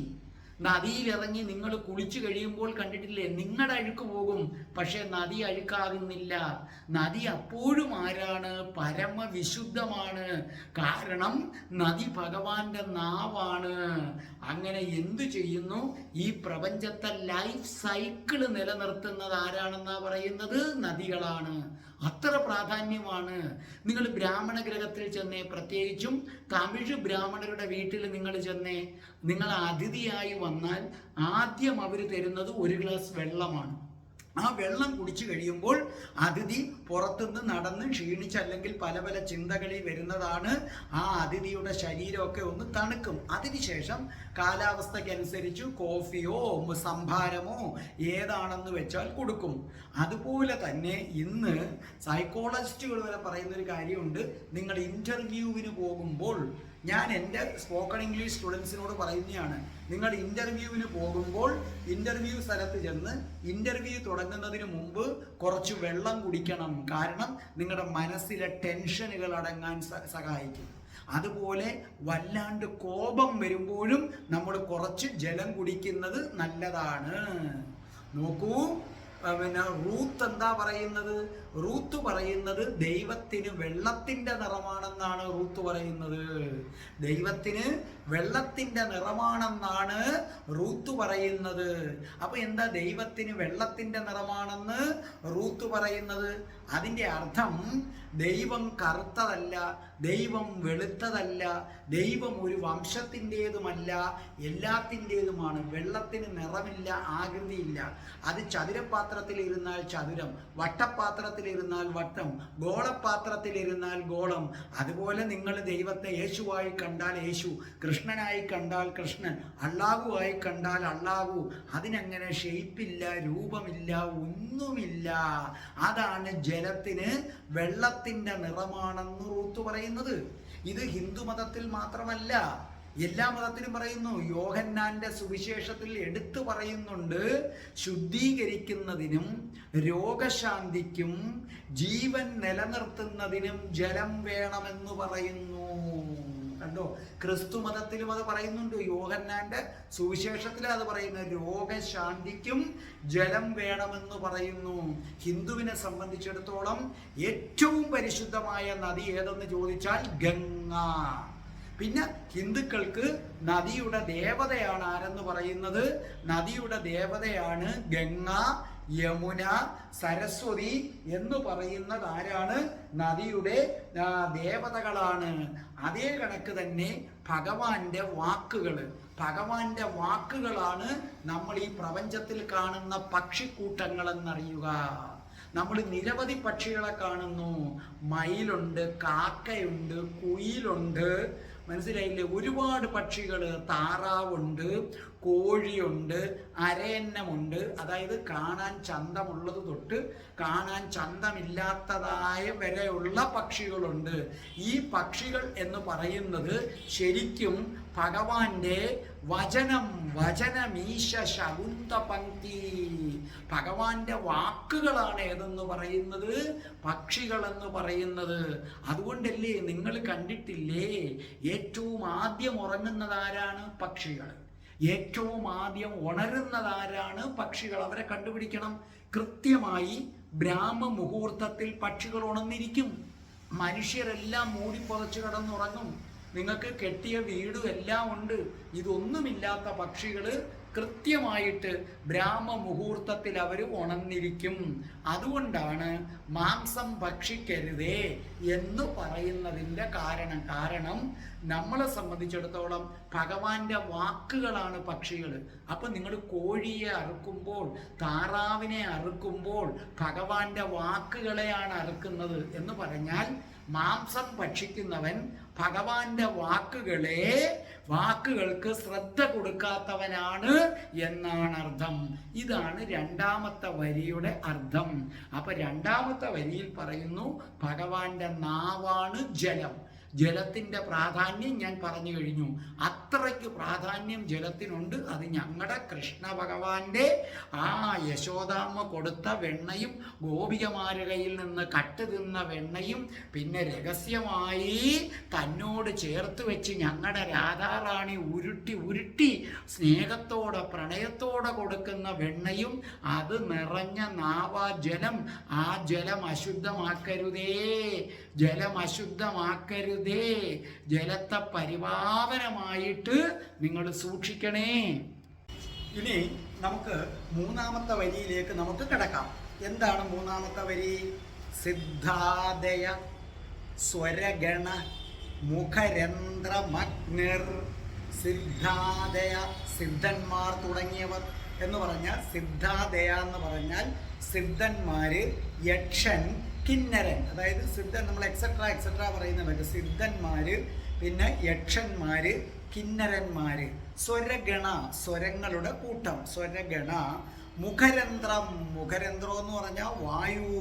നദിയിലിറങ്ങി നിങ്ങൾ കുളിച്ചു കഴിയുമ്പോൾ കണ്ടിട്ടില്ലേ, നിങ്ങളുടെ അഴുക്ക് പോകും, പക്ഷെ നദി അഴുക്കാകുന്നില്ല. നദി അപ്പോഴും ആരാണ്? പരമവിശുദ്ധമാണ്. കാരണം നദി ഭഗവാന്റെ നാവാണ്. അങ്ങനെ എന്തു ചെയ്യുന്നു? ഈ പ്രപഞ്ചത്തെ ലൈഫ് സൈക്കിള് നിലനിർത്തുന്നത് ആരാണെന്നാ പറയുന്നത്? നദികളാണ്. അത്ര പ്രാധാന്യമാണ്. നിങ്ങൾ ബ്രാഹ്മണ ഗ്രഹത്തിൽ ചെന്നേ, പ്രത്യേകിച്ചും തമിഴ് ബ്രാഹ്മണരുടെ വീട്ടിൽ നിങ്ങൾ ചെന്നേ, നിങ്ങൾ അതിഥിയായി വന്നാൽ ആദ്യം അവർ തരുന്നത് 1 ഗ്ലാസ് വെള്ളമാണ്. ആ വെള്ളം കുടിച്ചു കഴിയുമ്പോൾ അതിഥി പുറത്തുനിന്ന് നടന്ന് ക്ഷീണിച്ച് അല്ലെങ്കിൽ പല പല ചിന്തകളിൽ വരുന്നതാണ്. ആ അതിഥിയുടെ ശരീരമൊക്കെ ഒന്ന് തണുക്കും. അതിനുശേഷം കാലാവസ്ഥയ്ക്കനുസരിച്ച് കോഫിയോ സംഭാരമോ ഏതാണെന്ന് വെച്ചാൽ കൊടുക്കും. അതുപോലെ തന്നെ ഇന്ന് സൈക്കോളജിസ്റ്റുകൾ വരെ പറയുന്നൊരു കാര്യമുണ്ട്. നിങ്ങൾ ഇൻ്റർവ്യൂവിന് പോകുമ്പോൾ, ഞാൻ എൻ്റെ സ്പോക്കൺ ഇംഗ്ലീഷ് സ്റ്റുഡൻസിനോട് പറയുന്നതാണ്, നിങ്ങൾ ഇൻ്റർവ്യൂവിന് പോകുമ്പോൾ ഇൻ്റർവ്യൂ സ്ഥലത്ത് ചെന്ന് ഇൻ്റർവ്യൂ തുടങ്ങുന്നതിന് മുമ്പ് കുറച്ച് വെള്ളം കുടിക്കണം. കാരണം നിങ്ങളുടെ മനസ്സിലെ ടെൻഷനുകൾ അടങ്ങാൻ സഹായിക്കും. അതുപോലെ വല്ലാണ്ട് കോപം വരുമ്പോഴും നമ്മൾ കുറച്ച് ജലം കുടിക്കുന്നത് നല്ലതാണ്. നോക്കൂ, പിന്നെ റൂത്ത് എന്താ പറയുന്നത്? റൂത്ത് പറയുന്നത് ദൈവത്തിന് വെള്ളത്തിന്റെ നിറമാണെന്നാണ് റൂത്ത് പറയുന്നത്. ദൈവത്തിന് വെള്ളത്തിന്റെ നിറമാണെന്നാണ് റൂത്ത് പറയുന്നത്. അപ്പൊ എന്താ ദൈവത്തിന് വെള്ളത്തിന്റെ നിറമാണെന്ന് റൂത്ത് പറയുന്നത്? അതിൻ്റെ അർത്ഥം ദൈവം കറുത്തതല്ല, ദൈവം വെളുത്തതല്ല, ദൈവം ഒരു വംശത്തിൻ്റെതുമല്ല, എല്ലാത്തിൻ്റെതുമാണ്. വെള്ളത്തിന് നിറമില്ല, ആകൃതിയില്ല. അത് ചതുരപാത്രത്തിലിരുന്നാൽ ചതുരം, വട്ടപാത്രത്തിലിരുന്നാൽ വട്ടം, ഗോളപാത്രത്തിലിരുന്നാൽ ഗോളം. അതുപോലെ നിങ്ങൾ ദൈവത്തെ യേശുവായി കണ്ടാൽ യേശു, കൃഷ്ണനായി കണ്ടാൽ കൃഷ്ണൻ, അള്ളാഹുവായി കണ്ടാൽ അള്ളാഹു. അതിനങ്ങനെ ഷെയ്പ്പില്ല, രൂപമില്ല, ഒന്നുമില്ല. അതാണ് ജലത്തിന് വെള്ളത്തിന്റെ നിറമാണെന്ന് റൂത്ത് പറയുന്നത്. ഇത് ഹിന്ദു മതത്തിൽ മാത്രമല്ല, എല്ലാ മതത്തിലും പറയുന്നു. യോഹന്നാന്റെ സുവിശേഷത്തിൽ എടുത്തു പറയുന്നുണ്ട്, ശുദ്ധീകരിക്കുന്നതിനും രോഗശാന്തിക്കും ജീവൻ നിലനിർത്തുന്നതിനും ജലം വേണമെന്ന് പറയുന്നു. കണ്ടോ, ക്രിസ്തു മതത്തിലും അത് പറയുന്നുണ്ട്. യോഹന്നാന്റെ സുവിശേഷത്തിൽ അത് പറയുന്നു, രോഗശാന്തിക്കും ജലം വേണമെന്ന് പറയുന്നു. ഹിന്ദുവിനെ സംബന്ധിച്ചിടത്തോളം ഏറ്റവും പരിശുദ്ധമായ നദി ഏതെന്ന് ചോദിച്ചാൽ ഗംഗ. പിന്നെ ഹിന്ദുക്കൾക്ക് നദിയുടെ ദേവതയാണ് ആരെന്ന് പറയുന്നത്? നദിയുടെ ദേവതയാണ് ഗംഗ, യമുന, സരസ്വതി എന്ന് പറയുന്നത് ആരാണ്? നദിയുടെ ദേവതകളാണ്. അതേ കണക്ക് തന്നെ ഭഗവാന്റെ വാക്കുകളാണ് നമ്മൾ ഈ പ്രപഞ്ചത്തിൽ കാണുന്ന പക്ഷിക്കൂട്ടങ്ങൾ എന്നറിയുക. നമ്മൾ നിരവധി പക്ഷികളെ കാണുന്നു. മയിലുണ്ട്, കാക്കയുണ്ട്, കുയിലുണ്ട്, മനസ്സിലായില്ലേ? ഒരുപാട് പക്ഷികൾ, താറാവുണ്ട്, കോഴിയുണ്ട്, അരയന്നമുണ്ട്. അതായത് കാണാൻ ചന്തമുള്ളത് തൊട്ട് കാണാൻ ചന്തമില്ലാത്തതായ വരെയുള്ള പക്ഷികളുണ്ട്. ഈ പക്ഷികൾ എന്ന് പറയുന്നത് ശരിക്കും ഭഗവാന്റെ വചനമീശ ശകുന്ത പങ്ക്തി, ഭഗവാന്റെ വാക്കുകളാണ് ഏതെന്ന് പറയുന്നത്? പക്ഷികൾ എന്ന് പറയുന്നത്. അതുകൊണ്ടല്ലേ നിങ്ങൾ കണ്ടിട്ടില്ലേ, ഏറ്റവും ആദ്യം ഉറങ്ങുന്നതാരാണ്? പക്ഷികൾ. ഏറ്റവും ആദ്യം ഉണരുന്നതാരാണ്? പക്ഷികൾ. അവരെ കണ്ടുപിടിക്കണം. കൃത്യമായി ബ്രാഹ്മ മുഹൂർത്തത്തിൽ പക്ഷികൾ ഉണർന്നിരിക്കും. മനുഷ്യരെല്ലാം മൂടിപ്പൊതച്ച് കിടന്നുറങ്ങും. നിങ്ങൾക്ക് കെട്ടിയ വീടും എല്ലാം ഉണ്ട്. ഇതൊന്നുമില്ലാത്ത പക്ഷികൾ കൃത്യമായിട്ട് ബ്രാഹ്മ മുഹൂർത്തത്തിൽ അവർ ഉണർന്നിരിക്കും. അതുകൊണ്ടാണ് മാംസം ഭക്ഷിക്കരുതേ എന്ന് പറയുന്നതിൻ്റെ കാരണം നമ്മളെ സംബന്ധിച്ചിടത്തോളം ഭഗവാന്റെ വാക്കുകളാണ് പക്ഷികൾ. അപ്പം നിങ്ങൾ കോഴിയെ അറുക്കുമ്പോൾ, താറാവിനെ അറുക്കുമ്പോൾ ഭഗവാന്റെ വാക്കുകളെയാണ് അറുക്കുന്നത് എന്ന് പറഞ്ഞാൽ മാംസം ഭക്ഷിക്കുന്നവൻ ഭഗവാന്റെ വാക്കുകൾക്ക് ശ്രദ്ധ കൊടുക്കാത്തവനാണ് എന്നാണ് അർത്ഥം. ഇതാണ് രണ്ടാമത്തെ വരിയുടെ അർത്ഥം. അപ്പൊ രണ്ടാമത്തെ വരിയിൽ പറയുന്നു ഭഗവാന്റെ നാവാണ് ജലം. ജലത്തിൻ്റെ പ്രാധാന്യം ഞാൻ പറഞ്ഞു കഴിഞ്ഞു. അത്രയ്ക്ക് പ്രാധാന്യം ജലത്തിനുണ്ട്. അത് ഞങ്ങളുടെ കൃഷ്ണ ഭഗവാന്റെ ആ യശോദാമ്മ കൊടുത്ത വെണ്ണയും ഗോപികമാരുടെ കയ്യിൽ നിന്ന് കട്ട് തിന്ന വെണ്ണയും പിന്നെ രഹസ്യമായി തന്നോട് ചേർത്ത് വെച്ച് ഞങ്ങളുടെ രാധാറാണി ഉരുട്ടി സ്നേഹത്തോടെ പ്രണയത്തോടെ കൊടുക്കുന്ന വെണ്ണയും അത് നിറഞ്ഞ നാവാ ജലം. ആ ജലം അശുദ്ധമാക്കരുതേ. ജലത്തെ പരിപാവനമായിട്ട് നിങ്ങൾ സൂക്ഷിക്കണേ. ഇനി നമുക്ക് മൂന്നാമത്തെ വരിയിലേക്ക് നമുക്ക് കിടക്കാം. എന്താണ് മൂന്നാമത്തെ വരി? സിദ്ധാദയ സ്വരഗണ മുഖരന്ധ്രമഗ്നിർ. സിദ്ധാദയ, സിദ്ധന്മാർ തുടങ്ങിയവർ എന്ന് പറഞ്ഞാൽ, സിദ്ധാദയ എന്ന് പറഞ്ഞാൽ സിദ്ധന്മാര്, യക്ഷൻ, കിന്നരൻ. അതായത് സിദ്ധൻ, നമ്മൾ എക്സെട്ര പറയുന്നവർക്ക് സിദ്ധന്മാര്, പിന്നെ യക്ഷന്മാര്, കിന്നരന്മാര്. സ്വരഗണ, സ്വരങ്ങളുടെ കൂട്ടം. സ്വരഗണ. മുഖരന്ധ്രം എന്ന് പറഞ്ഞാൽ വായു.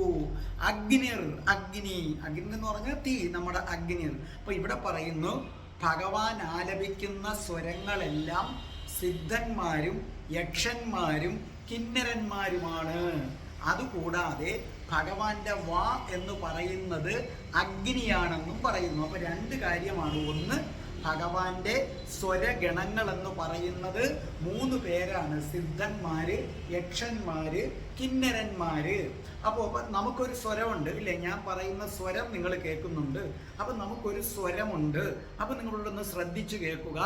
അഗ്നിർ, അഗ്നി എന്ന് പറഞ്ഞാൽ തീ, നമ്മുടെ അഗ്നിർ. അപ്പൊ ഇവിടെ പറയുന്നു ഭഗവാൻ ആലപിക്കുന്ന സ്വരങ്ങളെല്ലാം സിദ്ധന്മാരും യക്ഷന്മാരും കിന്നരന്മാരുമാണ്. അതുകൂടാതെ ഭഗവാന്റെ വാ എന്ന് പറയുന്നത് അഗ്നിയാണെന്നും പറയുന്നു. അപ്പൊ രണ്ട് കാര്യമാണ്. ഒന്ന്, ഭഗവാന്റെ സ്വരഗണങ്ങൾ എന്ന് പറയുന്നത് 3 പേരാണ്: സിദ്ധന്മാര്, യക്ഷന്മാര്, കിന്നരന്മാര്. അപ്പോൾ നമുക്കൊരു സ്വരമുണ്ട് ഇല്ലേ? ഞാൻ പറയുന്ന സ്വരം നിങ്ങൾ കേൾക്കുന്നുണ്ട്. അപ്പം നമുക്കൊരു സ്വരമുണ്ട്. അപ്പം നിങ്ങളോടൊന്ന് ശ്രദ്ധിച്ചു കേൾക്കുക.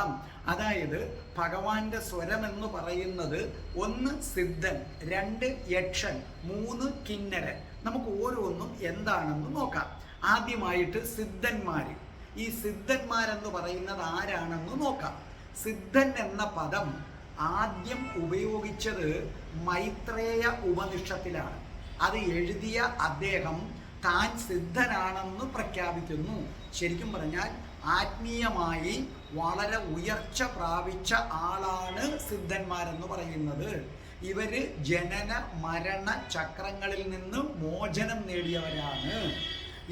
അതായത് ഭഗവാന്റെ സ്വരം എന്ന് പറയുന്നത് 1 സിദ്ധൻ, 2 യക്ഷൻ, 3 കിന്നരൻ. നമുക്ക് ഓരോന്നും എന്താണെന്ന് നോക്കാം. ആദ്യമായിട്ട് സിദ്ധന്മാര്. ഈ സിദ്ധന്മാരെന്ന് പറയുന്നത് ആരാണെന്ന് നോക്കാം. സിദ്ധൻ എന്ന പദം ആദ്യം ഉപയോഗിച്ചത് മൈത്രേയ ഉപനിഷത്തിലാണ്. അത് എഴുതിയ അദ്ദേഹം താൻ സിദ്ധനാണെന്ന് പ്രഖ്യാപിക്കുന്നു. ശരിക്കും പറഞ്ഞാൽ ആത്മീയമായി വളരെ ഉയർച്ച പ്രാപിച്ച ആളാണ് സിദ്ധന്മാരെന്ന് പറയുന്നത്. ഇവര് ജനന മരണ ചക്രങ്ങളിൽ നിന്ന് മോചനം നേടിയവരാണ്.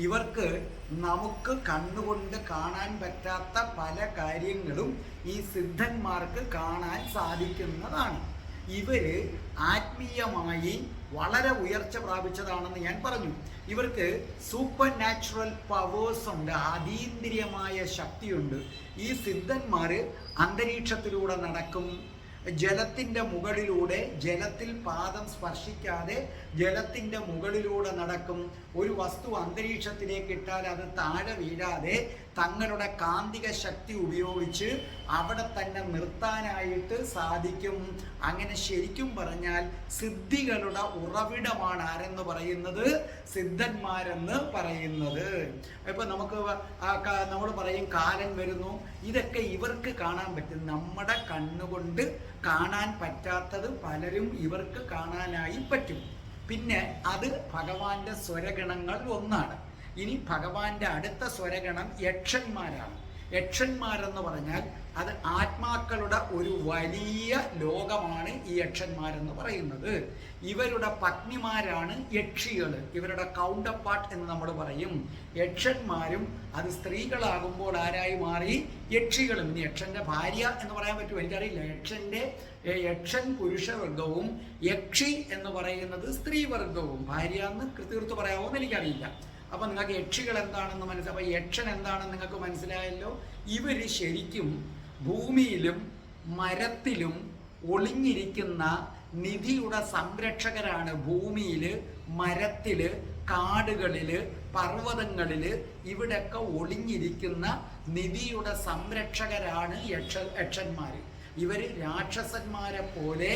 ഇവർക്ക് നമുക്ക് കണ്ണുകൊണ്ട് കാണാൻ പറ്റാത്ത പല കാര്യങ്ങളും ഈ സിദ്ധന്മാർക്ക് കാണാൻ സാധിക്കുന്നതാണ്. ഇവര് ആത്മീയമായി വളരെ ഉയർച്ച പ്രാപിച്ചതാണെന്ന് ഞാൻ പറഞ്ഞു. ഇവർക്ക് സൂപ്പർ നാച്ചുറൽ പവേഴ്സ് ഉണ്ട്, അതീന്ദ്രിയമായ ശക്തിയുണ്ട്. ഈ സിദ്ധന്മാർ അന്തരീക്ഷത്തിലൂടെ നടക്കും, ജലത്തിൻ്റെ മുകളിലൂടെ, ജലത്തിൽ പാദം സ്പർശിക്കാതെ ജലത്തിൻ്റെ മുകളിലൂടെ നടക്കും. ഒരു വസ്തു അന്തരീക്ഷത്തിലേക്ക് ഇട്ടാൽ അത് താഴെ വീഴാതെ തങ്ങളുടെ കാന്തിക ശക്തി ഉപയോഗിച്ച് അവിടെ തന്നെ നിർത്താനായിട്ട് സാധിക്കും. അങ്ങനെ ശരിക്കും പറഞ്ഞാൽ സിദ്ധികളുടെ ഉറവിടമാണ് ആരെന്ന് പറയുന്നത്? സിദ്ധന്മാരെന്ന് പറയുന്നത്. ഇപ്പം നമുക്ക് നമ്മൾ പറയും കാലൻ വരുന്നു, ഇതൊക്കെ ഇവർക്ക് കാണാൻ പറ്റും. നമ്മുടെ കണ്ണുകൊണ്ട് കാണാൻ പറ്റാത്തത് പലരും ഇവർക്ക് കാണാനായി പറ്റും. പിന്നെ അത് ഭഗവാന്റെ സ്വരഗണങ്ങൾ ഒന്നാണ്. ഇനി ഭഗവാന്റെ അടുത്ത സ്വരഗണം യക്ഷന്മാരാണ്. യക്ഷന്മാരെന്ന് പറഞ്ഞാൽ അത് ആത്മാക്കളുടെ ഒരു വലിയ ലോകമാണ് ഈ യക്ഷന്മാരെന്ന് പറയുന്നത്. ഇവരുടെ പത്നിമാരാണ് യക്ഷികൾ, ഇവരുടെ കൗണ്ടർ പാർട്ട് എന്ന് നമ്മൾ പറയും. യക്ഷന്മാരും അത് സ്ത്രീകളാകുമ്പോൾ ആരായി മാറി? യക്ഷികളും. ഇനി യക്ഷന്റെ ഭാര്യ എന്ന് പറയാൻ പറ്റുമോ എനിക്കറിയില്ല. യക്ഷൻ പുരുഷവർഗവും യക്ഷി എന്ന് പറയുന്നത് സ്ത്രീവർഗവും. ഭാര്യ എന്ന് തീർത്ത് പറയാമോ എന്ന് എനിക്കറിയില്ല. അപ്പം നിങ്ങൾക്ക് യക്ഷികൾ എന്താണെന്ന് മനസ്സിലായി. അപ്പം യക്ഷൻ എന്താണെന്ന് നിങ്ങൾക്ക് മനസ്സിലായല്ലോ. ഇവർ ശരിക്കും ഭൂമിയിലും മരത്തിലും ഒളിഞ്ഞിരിക്കുന്ന നിധിയുടെ സംരക്ഷകരാണ്. ഭൂമിയിൽ, മരത്തിൽ, കാടുകളിൽ, പർവ്വതങ്ങളിൽ ഇവിടെയൊക്കെ ഒളിഞ്ഞിരിക്കുന്ന നിധിയുടെ സംരക്ഷകരാണ് യക്ഷന്മാർ. ഇവർ രാക്ഷസന്മാരെ പോലെ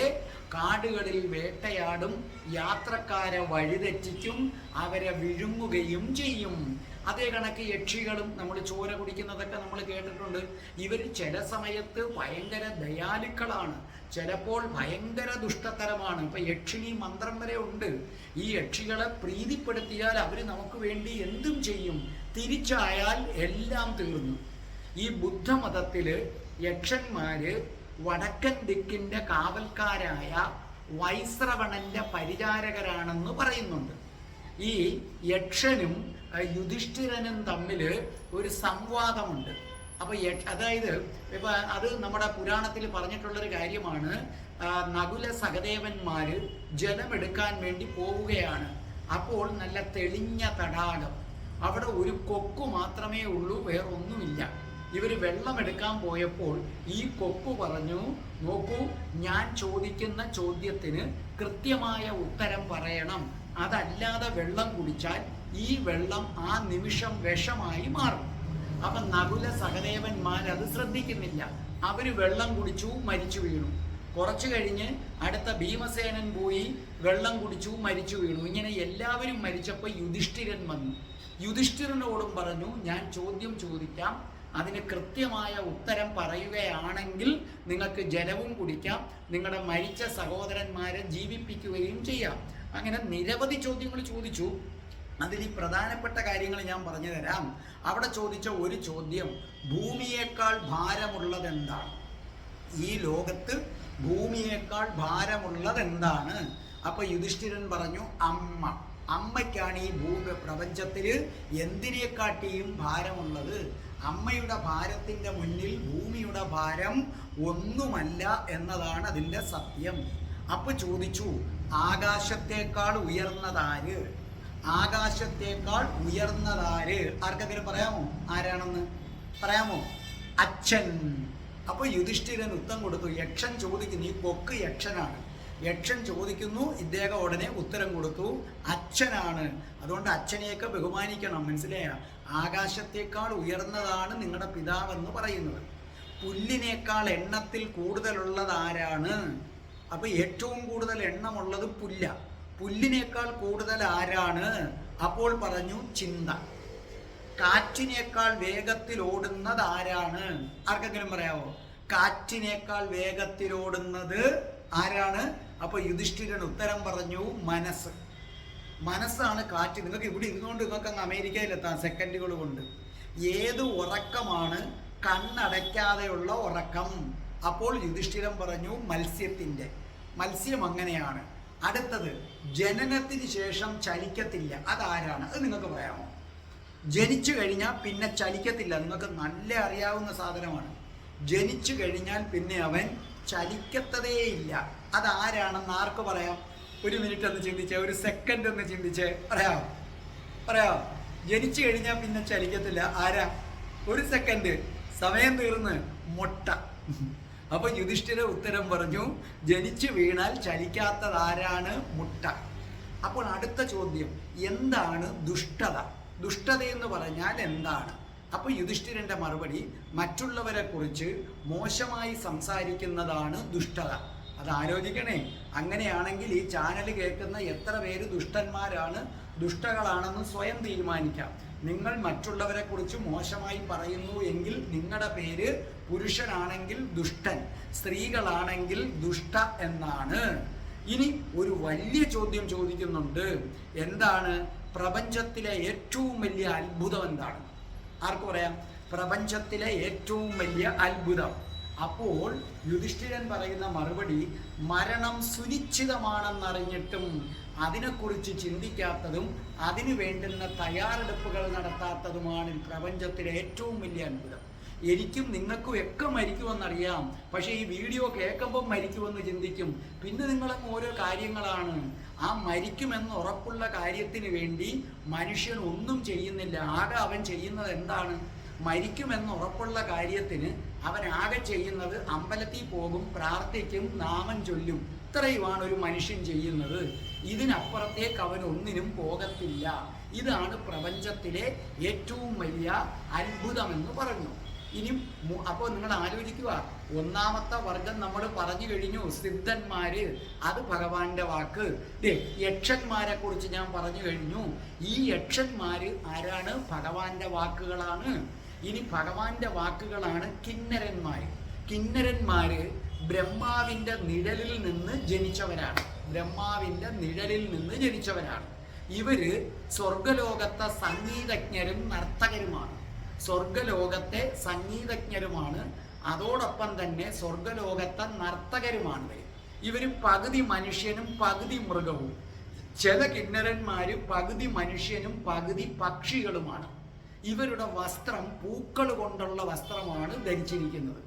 കാടുകളിൽ വേട്ടയാടും, യാത്രക്കാരെ വഴിതെറ്റിക്കും, അവരെ വിഴുങ്ങുകയും ചെയ്യും. അതേ കണക്ക് യക്ഷികളും നമ്മൾ ചോര കുടിക്കുന്നതൊക്കെ നമ്മൾ കേട്ടിട്ടുണ്ട്. ഇവർ ചില സമയത്ത് ഭയങ്കര ദയാലുക്കളാണ്, ചിലപ്പോൾ ഭയങ്കര ദുഷ്ടതരമാണ്. ഇപ്പം യക്ഷിണി മന്ത്രം വരെ ഉണ്ട്. ഈ യക്ഷികളെ പ്രീതിപ്പെടുത്തിയാൽ അവർ നമുക്ക് വേണ്ടി എന്തും ചെയ്യും, തിരിച്ചായാൽ എല്ലാം തീർന്നു. ഈ ബുദ്ധമതത്തിൽ യക്ഷന്മാര് വടക്കൻ ദിക്കിൻ്റെ കാവൽക്കാരായ വൈശ്രവണന്റെ പരിചാരകരാണെന്ന് പറയുന്നുണ്ട്. ഈ യക്ഷനും യുധിഷ്ഠിരനും തമ്മിൽ ഒരു സംവാദമുണ്ട്. അപ്പോൾ അതായത് ഇപ്പം അത് നമ്മുടെ പുരാണത്തിൽ പറഞ്ഞിട്ടുള്ളൊരു കാര്യമാണ്. നകുല സഹദേവന്മാർ ജലമെടുക്കാൻ വേണ്ടി പോവുകയാണ്. അപ്പോൾ നല്ല തെളിഞ്ഞ തടാകം, അവിടെ ഒരു കൊക്കു മാത്രമേ ഉള്ളൂ, വേറൊന്നുമില്ല. ഇവർ വെള്ളമെടുക്കാൻ പോയപ്പോൾ ഈ കൊക്കു പറഞ്ഞു, നോക്കൂ, ഞാൻ ചോദിക്കുന്ന ചോദ്യത്തിന് കൃത്യമായ ഉത്തരം പറയണം, അതല്ലാതെ വെള്ളം കുടിച്ചാൽ ഈ വെള്ളം ആ നിമിഷം വിഷമായി മാറും. അപ്പം നകുല സഹദേവന്മാർ അത് ശ്രദ്ധിക്കുന്നില്ല. അവർ വെള്ളം കുടിച്ചു, മരിച്ചു വീണു. കുറച്ചു കഴിഞ്ഞ് അടുത്ത ഭീമസേനൻ പോയി വെള്ളം കുടിച്ചു, മരിച്ചു വീണു. ഇങ്ങനെ എല്ലാവരും മരിച്ചപ്പോൾ യുധിഷ്ഠിരൻ വന്നു. യുധിഷ്ഠിരനോടും പറഞ്ഞു, ഞാൻ ചോദ്യം ചോദിക്കാം, അതിന് കൃത്യമായ ഉത്തരം പറയുകയാണെങ്കിൽ നിങ്ങൾക്ക് ജലവും കുടിക്കാം, നിങ്ങളുടെ മരിച്ച സഹോദരന്മാരെ ജീവിപ്പിക്കുകയും ചെയ്യാം. അങ്ങനെ നിരവധി ചോദ്യങ്ങൾ ചോദിച്ചു. അതിൽ ഈ പ്രധാനപ്പെട്ട കാര്യങ്ങൾ ഞാൻ പറഞ്ഞു തരാം. അവിടെ ചോദിച്ച ഒരു ചോദ്യം, ഭൂമിയേക്കാൾ ഭാരമുള്ളത് എന്താണ്? ഈ ലോകത്ത് ഭൂമിയേക്കാൾ ഭാരമുള്ളത് എന്താണ്? അപ്പൊ യുധിഷ്ഠിരൻ പറഞ്ഞു, അമ്മ. അമ്മയ്ക്കാണ് ഈ പ്രപഞ്ചത്തിൽ എന്തിനേക്കാട്ടിയും ഭാരമുള്ളത്. അമ്മയുടെ ഭാരത്തിൻ്റെ മുന്നിൽ ഭൂമിയുടെ ഭാരം ഒന്നുമല്ല എന്നതാണ് അതിൻ്റെ സത്യം. അപ്പൊ ചോദിച്ചു, ആകാശത്തേക്കാൾ ഉയർന്നതാര്? ആകാശത്തേക്കാൾ ഉയർന്നതാര്? ആർക്കെങ്കിലും പറയാമോ ആരാണെന്ന്? പറയാമോ? അച്ഛൻ. അപ്പൊ യുധിഷ്ഠിരൻ ഉത്തരം കൊടുത്തു. യക്ഷൻ ചോദിക്കുന്നു, ഈ കൊക്ക് യക്ഷനാണ്. യക്ഷൻ ചോദിക്കുന്നു, ഇദ്ദേഹം ഉടനെ ഉത്തരം കൊടുത്തു, അച്ഛനാണ്. അതുകൊണ്ട് അച്ഛനെയൊക്കെ ബഹുമാനിക്കണം, മനസ്സിലായ? ആകാശത്തേക്കാൾ ഉയർന്നതാണ് നിങ്ങളുടെ പിതാവെന്ന് പറയുന്നത്. പുല്ലിനേക്കാൾ എണ്ണത്തിൽ കൂടുതലുള്ളത് ആരാണ്? അപ്പൊ ഏറ്റവും കൂടുതൽ എണ്ണമുള്ളത് പുല്ല. പുല്ലിനേക്കാൾ കൂടുതൽ ആരാണ്? അപ്പോൾ പറഞ്ഞു, ചിന്ത. കാറ്റിനേക്കാൾ വേഗത്തിൽ ഓടുന്നത് ആരാണ്? ആർക്കെങ്കിലും പറയാമോ? കാറ്റിനേക്കാൾ വേഗത്തിൽ ഓടുന്നത് ആരാണ്? അപ്പൊ യുധിഷ്ഠിരൻ ഉത്തരം പറഞ്ഞു, മനസ്സ്. മനസ്സാണ് കാറ്റ്. നിങ്ങൾക്ക് ഇവിടെ ഇരുന്നുകൊണ്ട് നിങ്ങൾക്ക് അങ്ങ് അമേരിക്കയിലെത്താം സെക്കൻഡുകൾ കൊണ്ട്. ഏത് ഉറക്കമാണ് കണ്ണടയ്ക്കാതെയുള്ള ഉറക്കം? അപ്പോൾ യുധിഷ്ഠിരൻ പറഞ്ഞു, മത്സ്യത്തിൻ്റെ. മത്സ്യം അങ്ങനെയാണ്. അടുത്തത്, ജനനത്തിന് ശേഷം ചലിക്കത്തില്ല, അതാരാണ്? അത് നിങ്ങൾക്ക് പറയാമോ? ജനിച്ചു കഴിഞ്ഞാൽ പിന്നെ ചലിക്കത്തില്ല, നിങ്ങൾക്ക് നല്ല അറിയാവുന്ന സാധനമാണ്. ജനിച്ചു കഴിഞ്ഞാൽ പിന്നെ അവൻ ചലിക്കത്തതേയില്ല, അതാരാണെന്ന് ആർക്ക് പറയാം? ഒരു മിനിറ്റ് ഒന്ന് ചിന്തിച്ചേ, ഒരു സെക്കൻഡ് ഒന്ന് ചിന്തിച്ചേ, പറയാം. ജനിച്ചു കഴിഞ്ഞാൽ പിന്നെ ചലിക്കത്തില്ല, ആരാ? ഒരു സെക്കൻഡ്, സമയം തീർന്ന്. മുട്ട. അപ്പൊ യുധിഷ്ഠിര ഉത്തരം പറഞ്ഞു, ജനിച്ചു വീണാൽ ചലിക്കാത്തതാരാണ്? മുട്ട. അപ്പോൾ അടുത്ത ചോദ്യം, എന്താണ് ദുഷ്ടത? ദുഷ്ടത എന്ന് പറഞ്ഞാൽ എന്താണ്? അപ്പൊ യുധിഷ്ഠിരന്റെ മറുപടി, മറ്റുള്ളവരെ കുറിച്ച് മോശമായി സംസാരിക്കുന്നതാണ് ദുഷ്ടത. അത് ആലോചിക്കണേ. അങ്ങനെയാണെങ്കിൽ ഈ ചാനൽ കേൾക്കുന്ന എത്ര പേര് ദുഷ്ടന്മാരാണ്, ദുഷ്ടകളാണെന്ന് സ്വയം തീരുമാനിക്കാം. നിങ്ങൾ മറ്റുള്ളവരെ കുറിച്ച് മോശമായി പറയുന്നു എങ്കിൽ നിങ്ങളുടെ പേര് പുരുഷനാണെങ്കിൽ ദുഷ്ടൻ, സ്ത്രീകളാണെങ്കിൽ ദുഷ്ട എന്നാണ്. ഇനി ഒരു വലിയ ചോദ്യം ചോദിക്കുന്നുണ്ട്, എന്താണ് പ്രപഞ്ചത്തിലെ ഏറ്റവും വലിയ അത്ഭുതം? എന്താണ്? ആർക്ക് പറയാം? പ്രപഞ്ചത്തിലെ ഏറ്റവും വലിയ അത്ഭുതം. അപ്പോൾ യുധിഷ്ഠിരൻ പറയുന്ന മറുപടി, മരണം സുനിശ്ചിതമാണെന്നറിഞ്ഞിട്ടും അതിനെക്കുറിച്ച് ചിന്തിക്കാത്തതും അതിനു വേണ്ടുന്ന തയ്യാറെടുപ്പുകൾ നടത്താത്തതുമാണ് പ്രപഞ്ചത്തിലെ ഏറ്റവും വലിയ അത്ഭുതം. എനിക്കും നിങ്ങൾക്കും ഒക്കെ മരിക്കുമെന്നറിയാം, പക്ഷേ ഈ വീഡിയോ കേൾക്കുമ്പോൾ മരിക്കുമെന്ന് ചിന്തിക്കും. പിന്നെ നിങ്ങളങ്ങ് ഓരോ കാര്യങ്ങളാണ്. ആ മരിക്കുമെന്ന് ഉറപ്പുള്ള കാര്യത്തിന് വേണ്ടി മനുഷ്യൻ ഒന്നും ചെയ്യുന്നില്ല. ആകെ അവൻ ചെയ്യുന്നത് എന്താണ്? മരിക്കുമെന്ന് ഉറപ്പുള്ള കാര്യത്തിന് അവൻ ആകെ ചെയ്യുന്നത് അമ്പലത്തിൽ പോകും, പ്രാർത്ഥിക്കും, നാമം ചൊല്ലും. ഇത്രയുമാണ് ഒരു മനുഷ്യൻ ചെയ്യുന്നത്. ഇതിനപ്പുറത്തേക്ക് അവൻ ഒന്നിനും പോകത്തില്ല. ഇതാണ് പ്രപഞ്ചത്തിലെ ഏറ്റവും വലിയ അത്ഭുതമെന്ന് പറഞ്ഞു. ഇനി അപ്പോൾ നിങ്ങൾ ആലോചിക്കുക, ഒന്നാമത്തെ വർഗം നമ്മൾ പറഞ്ഞു കഴിഞ്ഞു, സിദ്ധന്മാര്. അത് ഭഗവാന്റെ വാക്ക്. യക്ഷന്മാരെ കുറിച്ച് ഞാൻ പറഞ്ഞു കഴിഞ്ഞു. ഈ യക്ഷന്മാര് ആരാണ്? ഭഗവാന്റെ വാക്കുകളാണ്. ഇനി ഭഗവാന്റെ വാക്കുകളാണ് കിന്നരന്മാര്. കിന്നരന്മാര് ബ്രഹ്മാവിന്റെ നിഴലിൽ നിന്ന് ജനിച്ചവരാണ്. ബ്രഹ്മാവിന്റെ നിഴലിൽ നിന്ന് ജനിച്ചവരാണ്. ഇവര് സ്വർഗലോകത്തെ സംഗീതജ്ഞരും നർത്തകരുമാണ്. സ്വർഗലോകത്തെ സംഗീതജ്ഞരുമാണ്, അതോടൊപ്പം തന്നെ സ്വർഗലോകത്തെ നർത്തകരുമാണ്. ഇവര് പകുതി മനുഷ്യനും പകുതി മൃഗവും. ചില കിന്നരന്മാര് പകുതി മനുഷ്യനും പകുതി പക്ഷികളുമാണ്. ഇവരുടെ വസ്ത്രം പൂക്കൾ കൊണ്ടുള്ള വസ്ത്രമാണ് ധരിച്ചിരിക്കുന്നത്.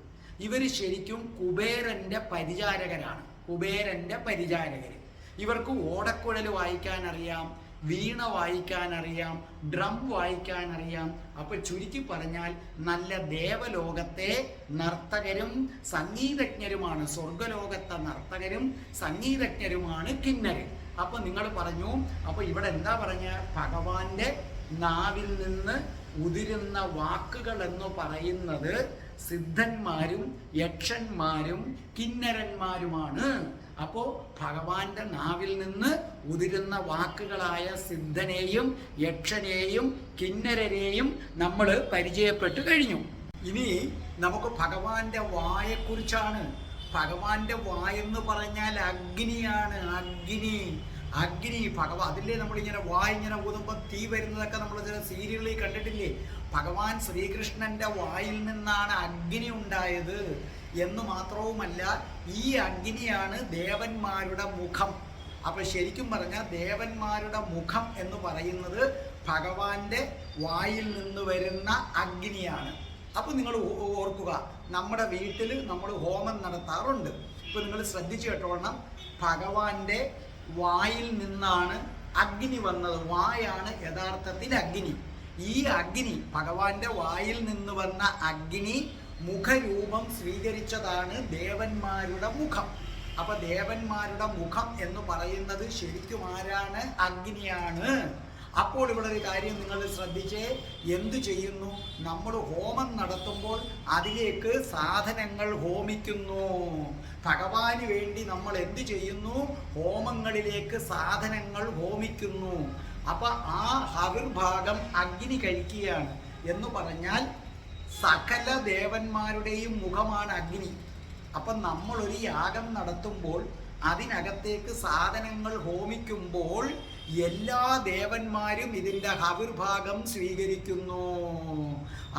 ഇവർ ശരിക്കും കുബേരന്റെ പരിചാരകരാണ്. കുബേരന്റെ പരിചാരകര്. ഇവർക്ക് ഓടക്കുഴൽ വായിക്കാൻ അറിയാം, വീണ വായിക്കാൻ അറിയാം, ഡ്രം വായിക്കാൻ അറിയാം. അപ്പൊ ചുരുക്കി പറഞ്ഞാൽ നല്ല ദേവലോകത്തെ നർത്തകരും സംഗീതജ്ഞരുമാണ്. സ്വർഗലോകത്തെ നർത്തകരും സംഗീതജ്ഞരുമാണ് കിന്നര്. അപ്പൊ നിങ്ങൾ പറഞ്ഞു, അപ്പൊ ഇവിടെ എന്താ പറഞ്ഞ? ഭഗവാന്റെ നാവിൽ നിന്ന് ഉതിരുന്ന വാക്കുകൾ എന്ന് പറയുന്നത് സിദ്ധന്മാരും യക്ഷന്മാരും കിന്നരന്മാരുമാണ്. അപ്പോ ഭഗവാന്റെ നാവിൽ നിന്ന് ഉതിരുന്ന വാക്കുകളായ സിദ്ധനെയും യക്ഷനെയും കിന്നരരെയും നമ്മൾ പരിചയപ്പെട്ടു കഴിഞ്ഞു. ഇനി നമുക്ക് ഭഗവാന്റെ വായെക്കുറിച്ചാണ്. ഭഗവാന്റെ വായെന്ന് പറഞ്ഞാൽ അഗ്നിയാണ്. അഗ്നി ഭഗവാൻ. അതില്ലേ നമ്മളിങ്ങനെ വായിങ്ങനെ ഊതുമ്പോൾ തീ വരുന്നതൊക്കെ നമ്മൾ ചില സീരിയലിൽ കണ്ടിട്ടില്ലേ? ഭഗവാൻ ശ്രീകൃഷ്ണന്റെ വായിൽ നിന്നാണ് അഗ്നി ഉണ്ടായത് എന്ന് മാത്രവുമല്ല, ഈ അഗ്നിയാണ് ദേവന്മാരുടെ മുഖം. അപ്പൊ ശരിക്കും പറഞ്ഞാൽ ദേവന്മാരുടെ മുഖം എന്ന് പറയുന്നത് ഭഗവാന്റെ വായിൽ നിന്ന് വരുന്ന അഗ്നിയാണ്. അപ്പൊ നിങ്ങൾ ഓർക്കുക, നമ്മുടെ വീട്ടിൽ നമ്മൾ ഹോമം നടത്താറുണ്ട്. ഇപ്പൊ നിങ്ങൾ ശ്രദ്ധിച്ചു കേട്ടോണം, ഭഗവാന്റെ വായിൽ നിന്നാണ് അഗ്നി വന്നത്. വായാണ് യഥാർത്ഥത്തിൽ അഗ്നി. ഈ അഗ്നി, ഭഗവാന്റെ വായിൽ നിന്ന് വന്ന അഗ്നി മുഖരൂപം സ്വീകരിച്ചതാണ് ദേവന്മാരുടെ മുഖം. അപ്പൊ ദേവന്മാരുടെ മുഖം എന്ന് പറയുന്നത് ശരിക്കും ആരാണ്? അഗ്നിയാണ്. അപ്പോൾ ഇവിടെ ഒരു കാര്യം നിങ്ങൾ ശ്രദ്ധിച്ചേ, എന്തു ചെയ്യുന്നു? നമ്മൾ ഹോമം നടത്തുമ്പോൾ അതിലേക്ക് സാധനങ്ങൾ ഹോമിക്കുന്നു. ഭഗവാന് വേണ്ടി നമ്മൾ എന്തു ചെയ്യുന്നു? ഹോമങ്ങളിലേക്ക് സാധനങ്ങൾ ഹോമിക്കുന്നു. അപ്പൊ ആ ഹവിർഭാഗം അഗ്നി കഴിക്കുകയാണ്. എന്ന് പറഞ്ഞാൽ സകല ദേവന്മാരുടെയും മുഖമാണ് അഗ്നി. അപ്പം നമ്മളൊരു യാഗം നടത്തുമ്പോൾ അതിനകത്തേക്ക് സാധനങ്ങൾ ഹോമിക്കുമ്പോൾ എല്ലാ ദേവന്മാരും ഇതിൻ്റെ ഹവിർഭാഗം സ്വീകരിക്കുന്നു.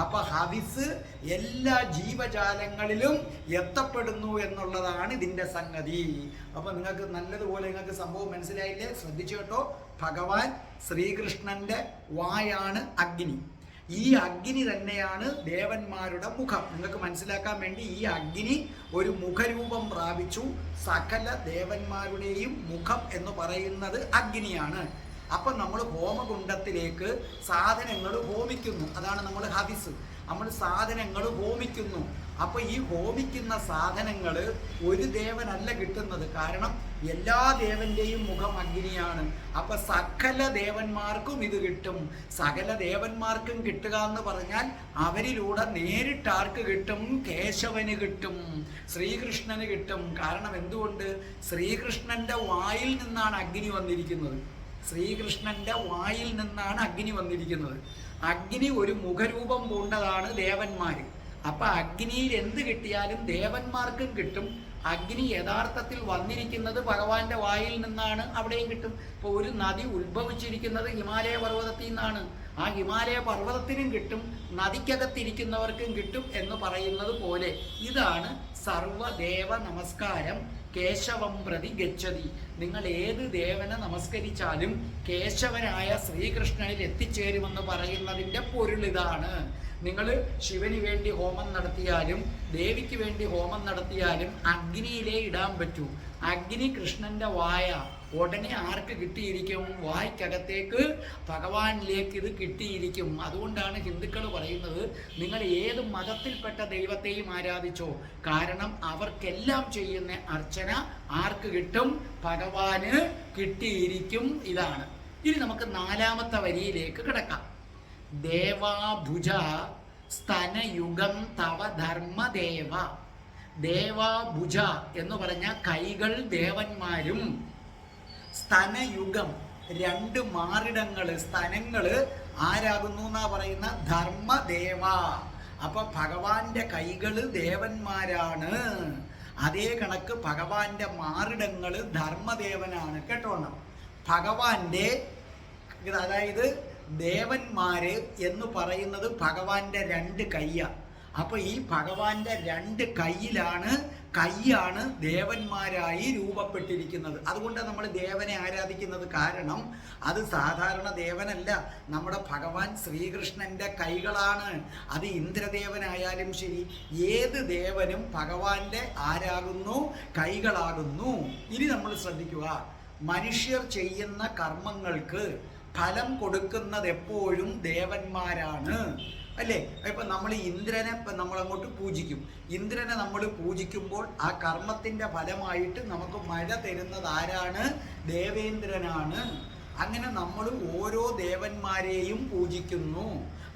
അപ്പൊ ഹവിസ് എല്ലാ ജീവജാലങ്ങളിലും എത്തപ്പെടുന്നു എന്നുള്ളതാണ് ഇതിൻ്റെ സംഗതി. അപ്പൊ നിങ്ങൾക്ക് നല്ലതുപോലെ നിങ്ങൾക്ക് സംഭവം മനസ്സിലായില്ലേ? ശ്രദ്ധിച്ചു കേട്ടോ. ഭഗവാൻ ശ്രീകൃഷ്ണന്റെ വായാണ് അഗ്നി. ഈ അഗ്നി തന്നെയാണ് ദേവന്മാരുടെ മുഖം. നിങ്ങൾക്ക് മനസ്സിലാക്കാൻ വേണ്ടി ഈ അഗ്നി ഒരു മുഖരൂപം പ്രാപിച്ചു. സകല ദേവന്മാരുടെയും മുഖം എന്ന് പറയുന്നത് അഗ്നിയാണ്. അപ്പം നമ്മൾ ഹോമകുണ്ഡത്തിലേക്ക് സാധനങ്ങൾ ഹോമിക്കുന്നു. അതാണ് നമ്മൾ ഹവിസ്. നമ്മൾ സാധനങ്ങൾ ഹോമിക്കുന്നു. അപ്പൊ ഈ ഹോമിക്കുന്ന സാധനങ്ങൾ ഒരു ദേവനല്ല കിട്ടുന്നത്. കാരണം എല്ലാ ദേവന്റെയും മുഖം അഗ്നിയാണ്. അപ്പൊ സകല ദേവന്മാർക്കും ഇത് കിട്ടും. സകല ദേവന്മാർക്കും കിട്ടുക എന്ന് പറഞ്ഞാൽ അവരിലൂടെ നേരിട്ട് ആർക്ക് കിട്ടും? കേശവന് കിട്ടും, ശ്രീകൃഷ്ണന് കിട്ടും. കാരണം എന്തുകൊണ്ട്? ശ്രീകൃഷ്ണന്റെ വായിൽ നിന്നാണ് അഗ്നി വന്നിരിക്കുന്നത്. ശ്രീകൃഷ്ണന്റെ വായിൽ നിന്നാണ് അഗ്നി വന്നിരിക്കുന്നത്. അഗ്നി ഒരു മുഖരൂപം പൂണ്ടതാണ് ദേവന്മാര്. അപ്പൊ അഗ്നിയിൽ എന്ത് കിട്ടിയാലും ദേവന്മാർക്കും കിട്ടും. അഗ്നി യഥാർത്ഥത്തിൽ വന്നിരിക്കുന്നത് ഭഗവാന്റെ വായിൽ നിന്നാണ്, അവിടെയും കിട്ടും. ഇപ്പൊ ഒരു നദി ഉത്ഭവിച്ചിരിക്കുന്നത് ഹിമാലയ പർവ്വതത്തിൽ നിന്നാണ്. ആ ഹിമാലയ പർവ്വതത്തിനും കിട്ടും, നദിക്കകത്തിരിക്കുന്നവർക്കും കിട്ടും എന്ന് പറയുന്നത് പോലെ ഇതാണ് സർവദേവ നമസ്കാരം കേശവം പ്രതി ഗച്ഛതി. നിങ്ങൾ ഏത് ദേവനെ നമസ്കരിച്ചാലും കേശവനായ ശ്രീകൃഷ്ണനിൽ എത്തിച്ചേരുമെന്ന് പറയുന്നതിൻ്റെ പൊരുൾ ഇതാണ്. നിങ്ങൾ ശിവന് വേണ്ടി ഹോമം നടത്തിയാലും ദേവിക്ക് വേണ്ടി ഹോമം നടത്തിയാലും അഗ്നിയിലേ ഇടാൻ പറ്റൂ. അഗ്നി കൃഷ്ണന്റെ വായ. ഉടനെ ആർക്ക് കിട്ടിയിരിക്കും? വായ്ക്കകത്തേക്ക് ഭഗവാനിലേക്ക് ഇത് കിട്ടിയിരിക്കും. അതുകൊണ്ടാണ് ഹിന്ദുക്കൾ പറയുന്നത് നിങ്ങൾ ഏത് മതത്തിൽപ്പെട്ട ദൈവത്തെയും ആരാധിച്ചോ, കാരണം അവർക്കെല്ലാം ചെയ്യുന്ന അർച്ചന ആർക്ക് കിട്ടും? ഭഗവാന് കിട്ടിയിരിക്കും. ഇതാണ്. ഇനി നമുക്ക് 4ാമത്തെ വരിയിലേക്ക് കിടക്കാം. ദേവാഭുജ സ്തനയുഗം തവ ധർമ്മദേവ. ദേവാഭുജ എന്ന് പറഞ്ഞ കൈകൾ ദേവന്മാരും, സ്തനയുഗം 2 മാറിടങ്ങള്, സ്തനങ്ങള് ആരാകുന്നു എന്നാ പറയുന്ന? ധർമ്മദേവ. അപ്പൊ ഭഗവാന്റെ കൈകള് ദേവന്മാരാണ്. അതേ കണക്ക് ഭഗവാന്റെ മാറിടങ്ങള് ധർമ്മദേവനാണ്. കേട്ടോണം. ഭഗവാന്റെ, അതായത് ദേവന്മാര് എന്ന് പറയുന്നത് ഭഗവാന്റെ 2 കയ്യ. അപ്പൊ ഈ ഭഗവാന്റെ 2 കൈയാണ് ദേവന്മാരായി രൂപപ്പെട്ടിരിക്കുന്നത്. അതുകൊണ്ട് നമ്മൾ ദേവനെ ആരാധിക്കുന്നത്. കാരണം അത് സാധാരണ ദേവനല്ല, നമ്മുടെ ഭഗവാൻ ശ്രീകൃഷ്ണന്റെ കൈകളാണ്. അത് ഇന്ദ്രദേവനായാലും ശരി, ഏത് ദേവനും ഭഗവാന്റെ ആരാകുന്നു? കൈകളാകുന്നു. ഇനി നമ്മൾ ശ്രദ്ധിക്കുക, മനുഷ്യർ ചെയ്യുന്ന കർമ്മങ്ങൾക്ക് ഫലം കൊടുക്കുന്നത് എപ്പോഴും ദേവന്മാരാണ്, അല്ലേ? ഇപ്പം നമ്മൾ ഇന്ദ്രനെ നമ്മളങ്ങോട്ട് പൂജിക്കും. ഇന്ദ്രനെ നമ്മൾ പൂജിക്കുമ്പോൾ ആ കർമ്മത്തിൻ്റെ ഫലമായിട്ട് നമുക്ക് മഴ തരുന്നത് ആരാണ്? ദേവേന്ദ്രനാണ്. അങ്ങനെ നമ്മൾ ഓരോ ദേവന്മാരെയും പൂജിക്കുന്നു.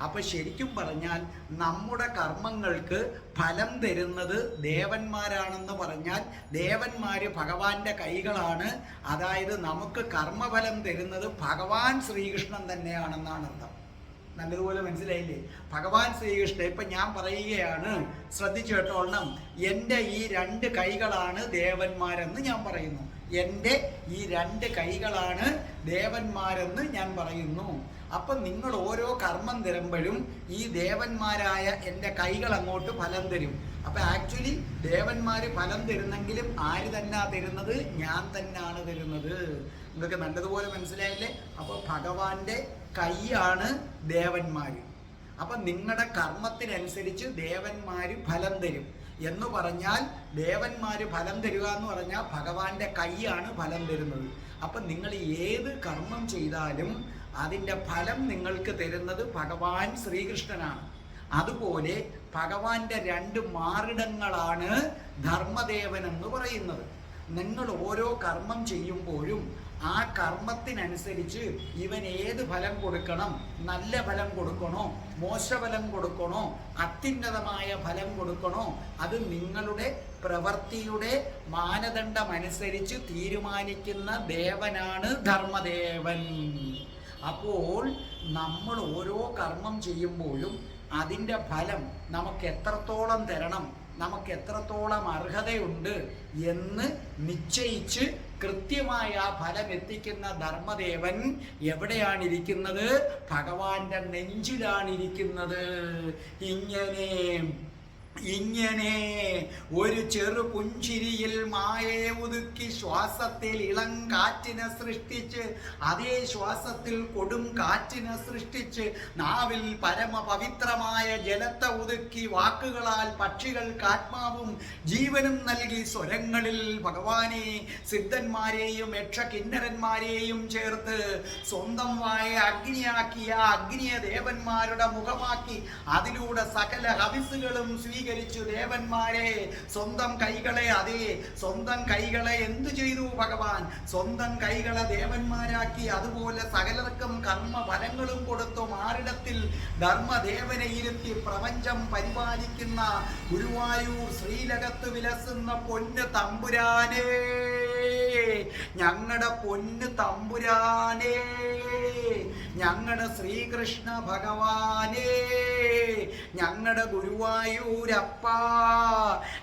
അപ്പൊ ശരിക്കും പറഞ്ഞാൽ നമ്മുടെ കർമ്മങ്ങൾക്ക് ഫലം തരുന്നത് ദേവന്മാരാണെന്ന് പറഞ്ഞാൽ ദേവന്മാര് ഭഗവാന്റെ കൈകളാണ്. അതായത് നമുക്ക് കർമ്മഫലം തരുന്നത് ഭഗവാൻ ശ്രീകൃഷ്ണൻ തന്നെയാണെന്നാണ് അർത്ഥം. നല്ലതുപോലെ മനസ്സിലായില്ലേ? ഭഗവാൻ ശ്രീകൃഷ്ണൻ. ഇപ്പൊ ഞാൻ പറയുകയാണ്, ശ്രദ്ധിച്ചു കേട്ടോളണം. എൻ്റെ ഈ 2 കൈകളാണ് ദേവന്മാരെന്ന് ഞാൻ പറയുന്നു. എൻ്റെ ഈ 2 കൈകളാണ് ദേവന്മാരെന്ന് ഞാൻ പറയുന്നു. അപ്പൊ നിങ്ങൾ ഓരോ കർമ്മം തരുമ്പോഴും ഈ ദേവന്മാരായ എൻ്റെ കൈകൾ അങ്ങോട്ട് ഫലം തരും. അപ്പൊ ആക്ച്വലി ദേവന്മാര് ഫലം തരുന്നെങ്കിലും ആര് തന്നെയാ തരുന്നത്? ഞാൻ തന്നെയാണ് തരുന്നത്. നിങ്ങൾക്ക് നല്ലതുപോലെ മനസ്സിലായില്ലേ? അപ്പൊ ഭഗവാന്റെ കൈയാണ് ദേവന്മാര്. അപ്പൊ നിങ്ങളുടെ കർമ്മത്തിനനുസരിച്ച് ദേവന്മാര് ഫലം തരും എന്ന് പറഞ്ഞാൽ, ദേവന്മാര് ഫലം തരിക എന്ന് പറഞ്ഞാൽ ഭഗവാന്റെ കൈയാണ് ഫലം തരുന്നത്. അപ്പൊ നിങ്ങൾ ഏത് കർമ്മം ചെയ്താലും അതിൻ്റെ ഫലം നിങ്ങൾക്ക് തരുന്നത് ഭഗവാൻ ശ്രീകൃഷ്ണനാണ്. അതുപോലെ ഭഗവാന്റെ 2 മാറിടങ്ങളാണ് ധർമ്മദേവൻ എന്ന് പറയുന്നത്. നിങ്ങൾ ഓരോ കർമ്മം ചെയ്യുമ്പോഴും ആ കർമ്മത്തിനനുസരിച്ച് ഇവൻ ഏത് ഫലം കൊടുക്കണം, നല്ല ഫലം കൊടുക്കണോ, മോശഫലം കൊടുക്കണോ, അത്യുന്നതമായ ഫലം കൊടുക്കണോ, അത് നിങ്ങളുടെ പ്രവൃത്തിയുടെ മാനദണ്ഡമനുസരിച്ച് തീരുമാനിക്കുന്ന ദേവനാണ് ധർമ്മദേവൻ. അപ്പോൾ നമ്മൾ ഓരോ കർമ്മം ചെയ്യുമ്പോഴും അതിൻ്റെ ഫലം നമുക്ക് എത്രത്തോളം തരണം, നമുക്ക് എത്രത്തോളം അർഹതയുണ്ട് എന്ന് നിശ്ചയിച്ച് കൃത്യമായ ആ ഫലം എത്തിക്കുന്ന ധർമ്മദേവൻ എവിടെയാണിരിക്കുന്നത്? ഭഗവാന്റെ നെഞ്ചിലാണിരിക്കുന്നത്. ഇങ്ങനെ ഒരു ചെറു പുഞ്ചിരിയിൽ മായയെ ഒതുക്കി ശ്വാസത്തിൽ ഇളം കാറ്റിനെ സൃഷ്ടിച്ച്, അതേ ശ്വാസത്തിൽ കൊടും കാറ്റിനെ സൃഷ്ടിച്ച്, നാവിൽ പരമപവിത്രമായ ജലത്തെ ഒതുക്കി, വാക്കുകളാൽ പക്ഷികൾക്ക് ആത്മാവും ജീവനും നൽകി, സ്വരങ്ങളിൽ ഭഗവാനെ സിദ്ധന്മാരെയും യക്ഷകിന്നരന്മാരെയും ചേർത്ത് സ്വന്തം വായ അഗ്നിയാക്കിയ അഗ്നിയ ദേവന്മാരുടെ മുഖമാക്കി അതിലൂടെ സകല ഹവിസുകളും സ്വീകരിച്ചു ദേവന്മാരെ. സ്വന്തം കൈകളെ, അതെ സ്വന്തം കൈകളെ എന്തു ചെയ്തു ഭഗവാൻ? സ്വന്തം കൈകളെ ദേവന്മാരാക്കി. അതുപോലെ സകലർക്കും കർമ്മഫലങ്ങളും കൊടുത്തു. മാറിടത്തിൽ ധർമ്മദേവനെ ഇരുത്തി പ്രപഞ്ചം പരിപാലിക്കുന്ന ഗുരുവായൂർ ശ്രീലകത്ത് വിലസുന്ന പൊന്നു തമ്പുരാനേ, ഞങ്ങളുടെ പൊന്നു തമ്പുരാനേ, ഞങ്ങളുടെ ശ്രീകൃഷ്ണ ഭഗവാനേ, ഞങ്ങളുടെ ഗുരുവായൂരപ്പ,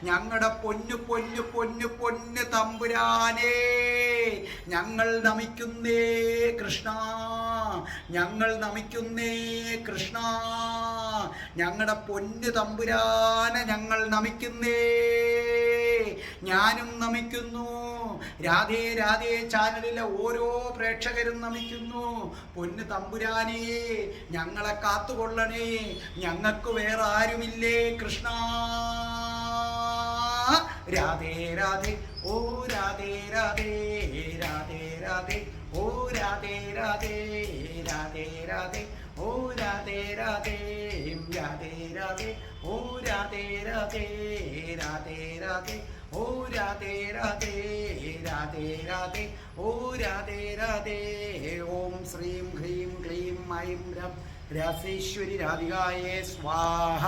ഞങ്ങളുടെ പൊന്നു പൊന്നു പൊന്നു പൊന്നു തമ്പുരാനേ, ഞങ്ങൾ നമിക്കുന്നേ കൃഷ്ണ, ഞങ്ങൾ നമിക്കുന്നേ കൃഷ്ണ, ഞങ്ങളുടെ പൊന്നു തമ്പുരാനെ ഞങ്ങൾ നമിക്കുന്നേ. ഞാനും നമിക്കുന്നു, രാധേ രാധേ ചാനലിലെ ഓരോ പ്രേക്ഷകരും നമിക്കുന്നു. പൊന്നു തമ്പുരാനേ, ഞങ്ങളെ കാത്തുകൊള്ളണേ, ഞങ്ങൾക്ക് വേറെ ആരുമില്ലേ കൃഷ്ണ. രാധേ രാധേ ഓ രാധേ രാധേ രാധേ രാധേ ഓ രാധേ രാധേ രാധേ രാധേ ഓ രാധേ രാധേ രാധേ രാധേ ഓ രാധേ രാധേ രാധേ രാധേ ഓ രാധേ രാധേ രാധേ രാധേ ഓ രാധേ രാധേ. ഓം ശ്രീം ഹ്രീം ക്ലീം ഐം രസീശ്വരി രാധികായേ സ്വാഹ.